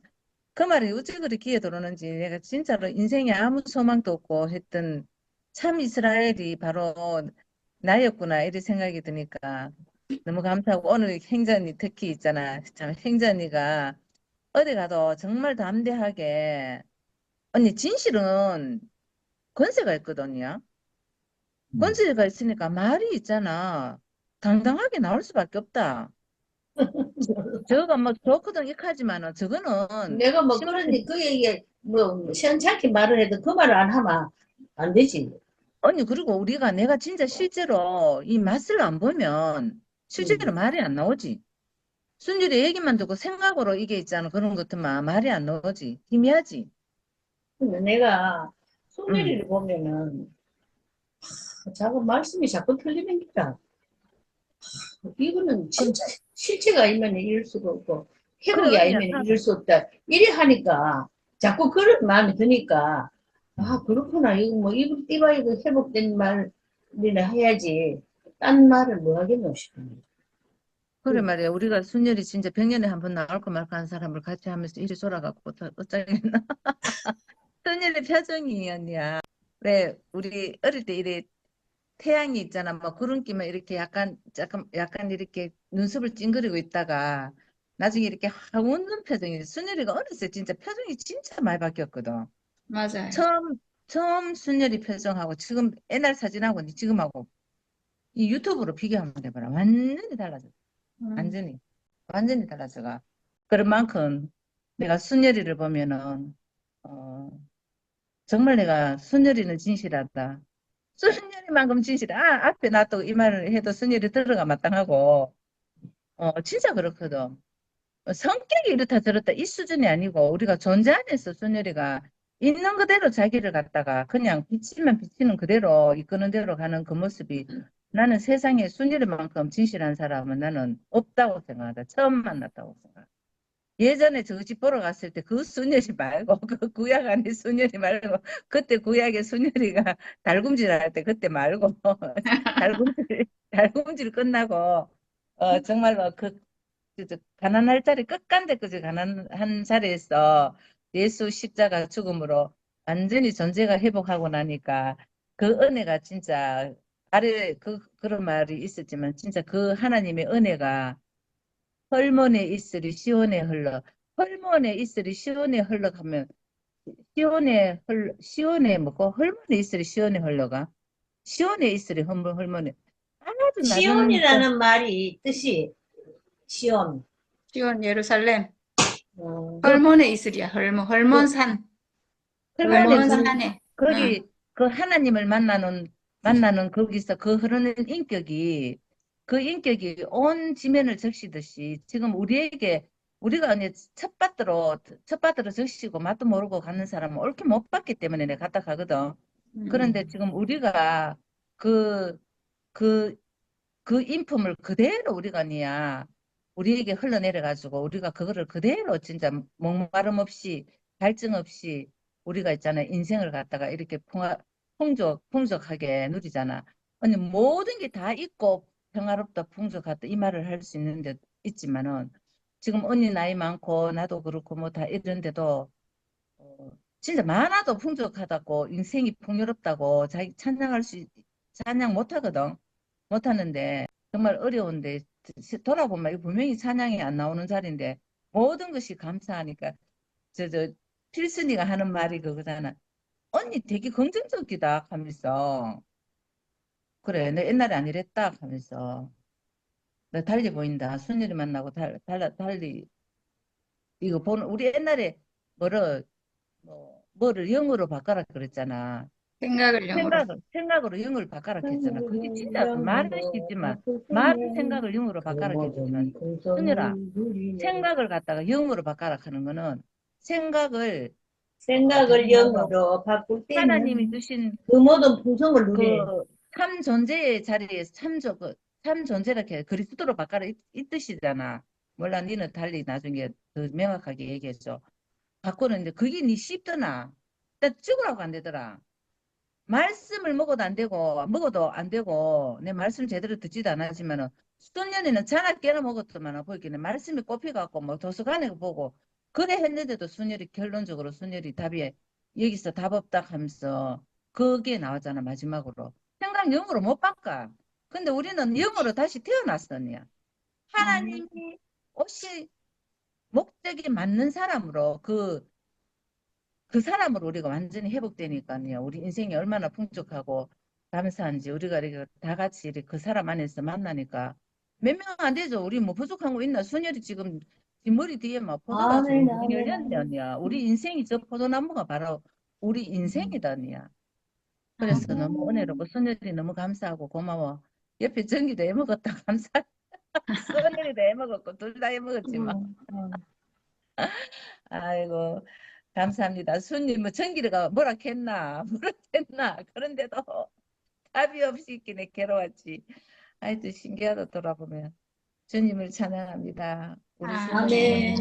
그 말이 어찌 그리 귀에 들어오는지 내가 진짜로 인생에 아무 소망도 없고 했던 참 이스라엘이 바로 나였구나 이런 생각이 드니까 너무 감사하고 오늘 행전이 특히 있잖아. 참 행전이가 어디 가도 정말 담대하게 언니 진실은 권세가 있거든요. 권세가 있으니까 말이 있잖아. 당당하게 나올 수밖에 없다. 저가 뭐 좋거든 익하지만은 저거는 내가 뭐 심한 그러니 그 얘기 뭐 시원찮게 말을 해도 그 말을 안 하면 안 되지. 언니 그리고 우리가 내가 진짜 실제로 이 맛을 안 보면 실제로 음. 말이 안 나오지. 순일이 얘기만 듣고 생각으로 이게 있잖아. 그런 것들만 말이 안 나오지. 희미하지. 근데 내가 응. 손예리를 보면은 자꾸 말씀이 자꾸 틀리는 기라. 이거는 그, 진짜 실체가 아니면 이럴 수가 없고 그래 회복이 언니야. 아니면 이럴 수 없다. 이래 하니까 자꾸 그런 마음이 드니까 아 음. 그렇구나. 이거 뭐 이봐 이거 회복된 말이나 해야지. 딴 말을 뭐 하겠노 싶어. 그래 말이야. 우리가 순열이 진짜 100년에 한 번 나올 거 말까 한 사람을 같이 하면서 이리 돌아가고 어쩌겠나. 순열의 표정이 언니야. 왜 우리 어릴 때 이래 태양이 있잖아. 뭐 구름끼면 이렇게 약간 이렇게 눈썹을 찡그리고 있다가 나중에 이렇게 확 웃는 표정이 순열이가 어렸을 때 진짜 표정이 진짜 많이 바뀌었거든. 맞아요. 처음 순열이 표정하고 지금 옛날 사진하고 지금하고 이 유튜브로 비교하면 돼봐라. 완전히 달라져. 음, 완전히. 완전히 달라져가. 그런 만큼 내가 순열이를 보면은, 어, 정말 내가 순열이는 진실하다. 순열이만큼 진실해. 앞에 놔두고 이 말을 해도 순열이 들어가 마땅하고, 진짜 그렇거든. 성격이 이렇다 저렇다 이 수준이 아니고 우리가 존재 안에서 순열이가 있는 그대로 자기를 갖다가 그냥 비치면 비치는 그대로 이끄는 대로 가는 그 모습이 나는 세상에 순열이만큼 진실한 사람은 나는 없다고 생각한다. 처음 만났다고 생각한다. 예전에 저 집 보러 갔을 때 그 순열이 말고 그 구약 안에 순열이 말고 그때 구약의 순열이가 달굼질 할 때 그때 말고 달굼질 끝나고 정말로 가난할 자리 끝간데까지 가난한 자리에서 예수 십자가 죽음으로 완전히 존재가 회복하고 나니까 그 은혜가 진짜 아래 그런 말이 있었지만 진짜 그 하나님의 은혜가 헐몬의 이슬이 시온에 흘러 헐몬의 이슬이 시온에 흘러가면 시온에 뭐고 헐몬의 이슬이 시온에 흘러가 시온의 이슬이 헐몬에 아주 낮은 시온이라는 말이 뜻이 시온. 시온 예루살렘. 어, 그, 헐몬에 있으리야. 헐몬산. 헐몬의 헐몬산에. 응. 거기 그 하나님을 만나는 거기서 그 흐르는 인격이 그 인격이 온 지면을 적시듯이 지금 우리가 이제 텃밭으로 적시고 맛도 모르고 가는 사람은 옳게 못 봤기 때문에 내가 갔다 가거든. 그런데 음. 지금 우리가 그 그 그 인품을 그대로 우리가 우리에게 흘러내려 가지고 우리가 그거를 그대로 진짜 목마름 없이 갈증 없이 우리가 있잖아. 인생을 갖다가 이렇게 풍족하게 누리잖아. 언니, 모든 게 다 있고 평화롭다, 풍족하다, 이 말을 할 수 있는데, 있지만은, 지금 언니 나이 많고, 나도 그렇고, 뭐 다 이런데도, 어, 진짜 많아도 풍족하다고, 인생이 풍요롭다고, 자기 찬양 못 하거든. 못 하는데, 정말 어려운데, 돌아보면 이거 분명히 찬양이 안 나오는 자리인데, 모든 것이 감사하니까, 저, 필순이가 하는 말이 그거잖아. 언니 되게 긍정적이다 하면서 그래 내 옛날에 안 이랬다 하면서 나 달리 보인다 순일이 만나고 달리 이거 보는 우리 옛날에 뭐를 영어로 바꿔라 그랬잖아. 생각을 영어로. 생각으로 영어를 바꿔라 했잖아. 그게 진짜 말은 영으로 쉽지만 바꿀 말은 때면 생각을 영어로 그 바꿔라 했지만 모든 순일아 풍성을 누리네. 생각을 갖다가 영어로 바꿔라 하는 거는 생각을 생각을 다른 말로 영으로 바꿀 하나님이 때면 주신 그 모든 풍성을 누리네. 그 참 존재의 자리에 참 존재라 해 그리스도로 바꿔라 이 뜻이잖아. 몰라 니는 달리 나중에 더 명확하게 얘기했어. 바꾸는데 그게 니 쉽더나. 나 죽으라고 안 되더라. 말씀을 먹어도 안 되고 내 말씀 제대로 듣지도 않았지만은 수년에는 자나 깨나 먹었더만 보이기는 말씀이 꼽혀갖고 뭐 도서관에 보고 그래 했는데도 결론적으로 순열이 답이 여기서 답 없다 하면서 그게 나왔잖아 마지막으로 생각 영어로 못 바꿔. 근데 우리는 영어로 다시 태어났었냐. 하나님이 혹시 목적이 맞는 사람으로 그 사람으로 우리가 완전히 회복되니까요. 우리 인생이 얼마나 풍족하고 감사한지 우리가 이렇게 다 같이 이렇게 그 사람 안에서 만나니까 몇 명 안 되죠. 우리 뭐 부족한 거 있나? 순열이 지금 이 머리 뒤에 막 포도가 아멘, 둥둥 아멘, 열렸네, 아멘. 언니야. 우리 인생이 저 포도나무가 바로 우리 인생이다, 언니야. 그래서 너무 은혜롭고 순열이 너무 감사하고 고마워. 옆에 전기도 해먹었다 감사. 순열이도 해먹었고 둘 다 해먹었지만. 아이고 감사합니다. 순님 뭐 전기가 뭐라 했나 뭐라 했나 그런데도 답이 없이 있기에 괴로웠지. 하여튼 신기하다 돌아보면 주님을 찬양합니다. 우리 순님 아멘.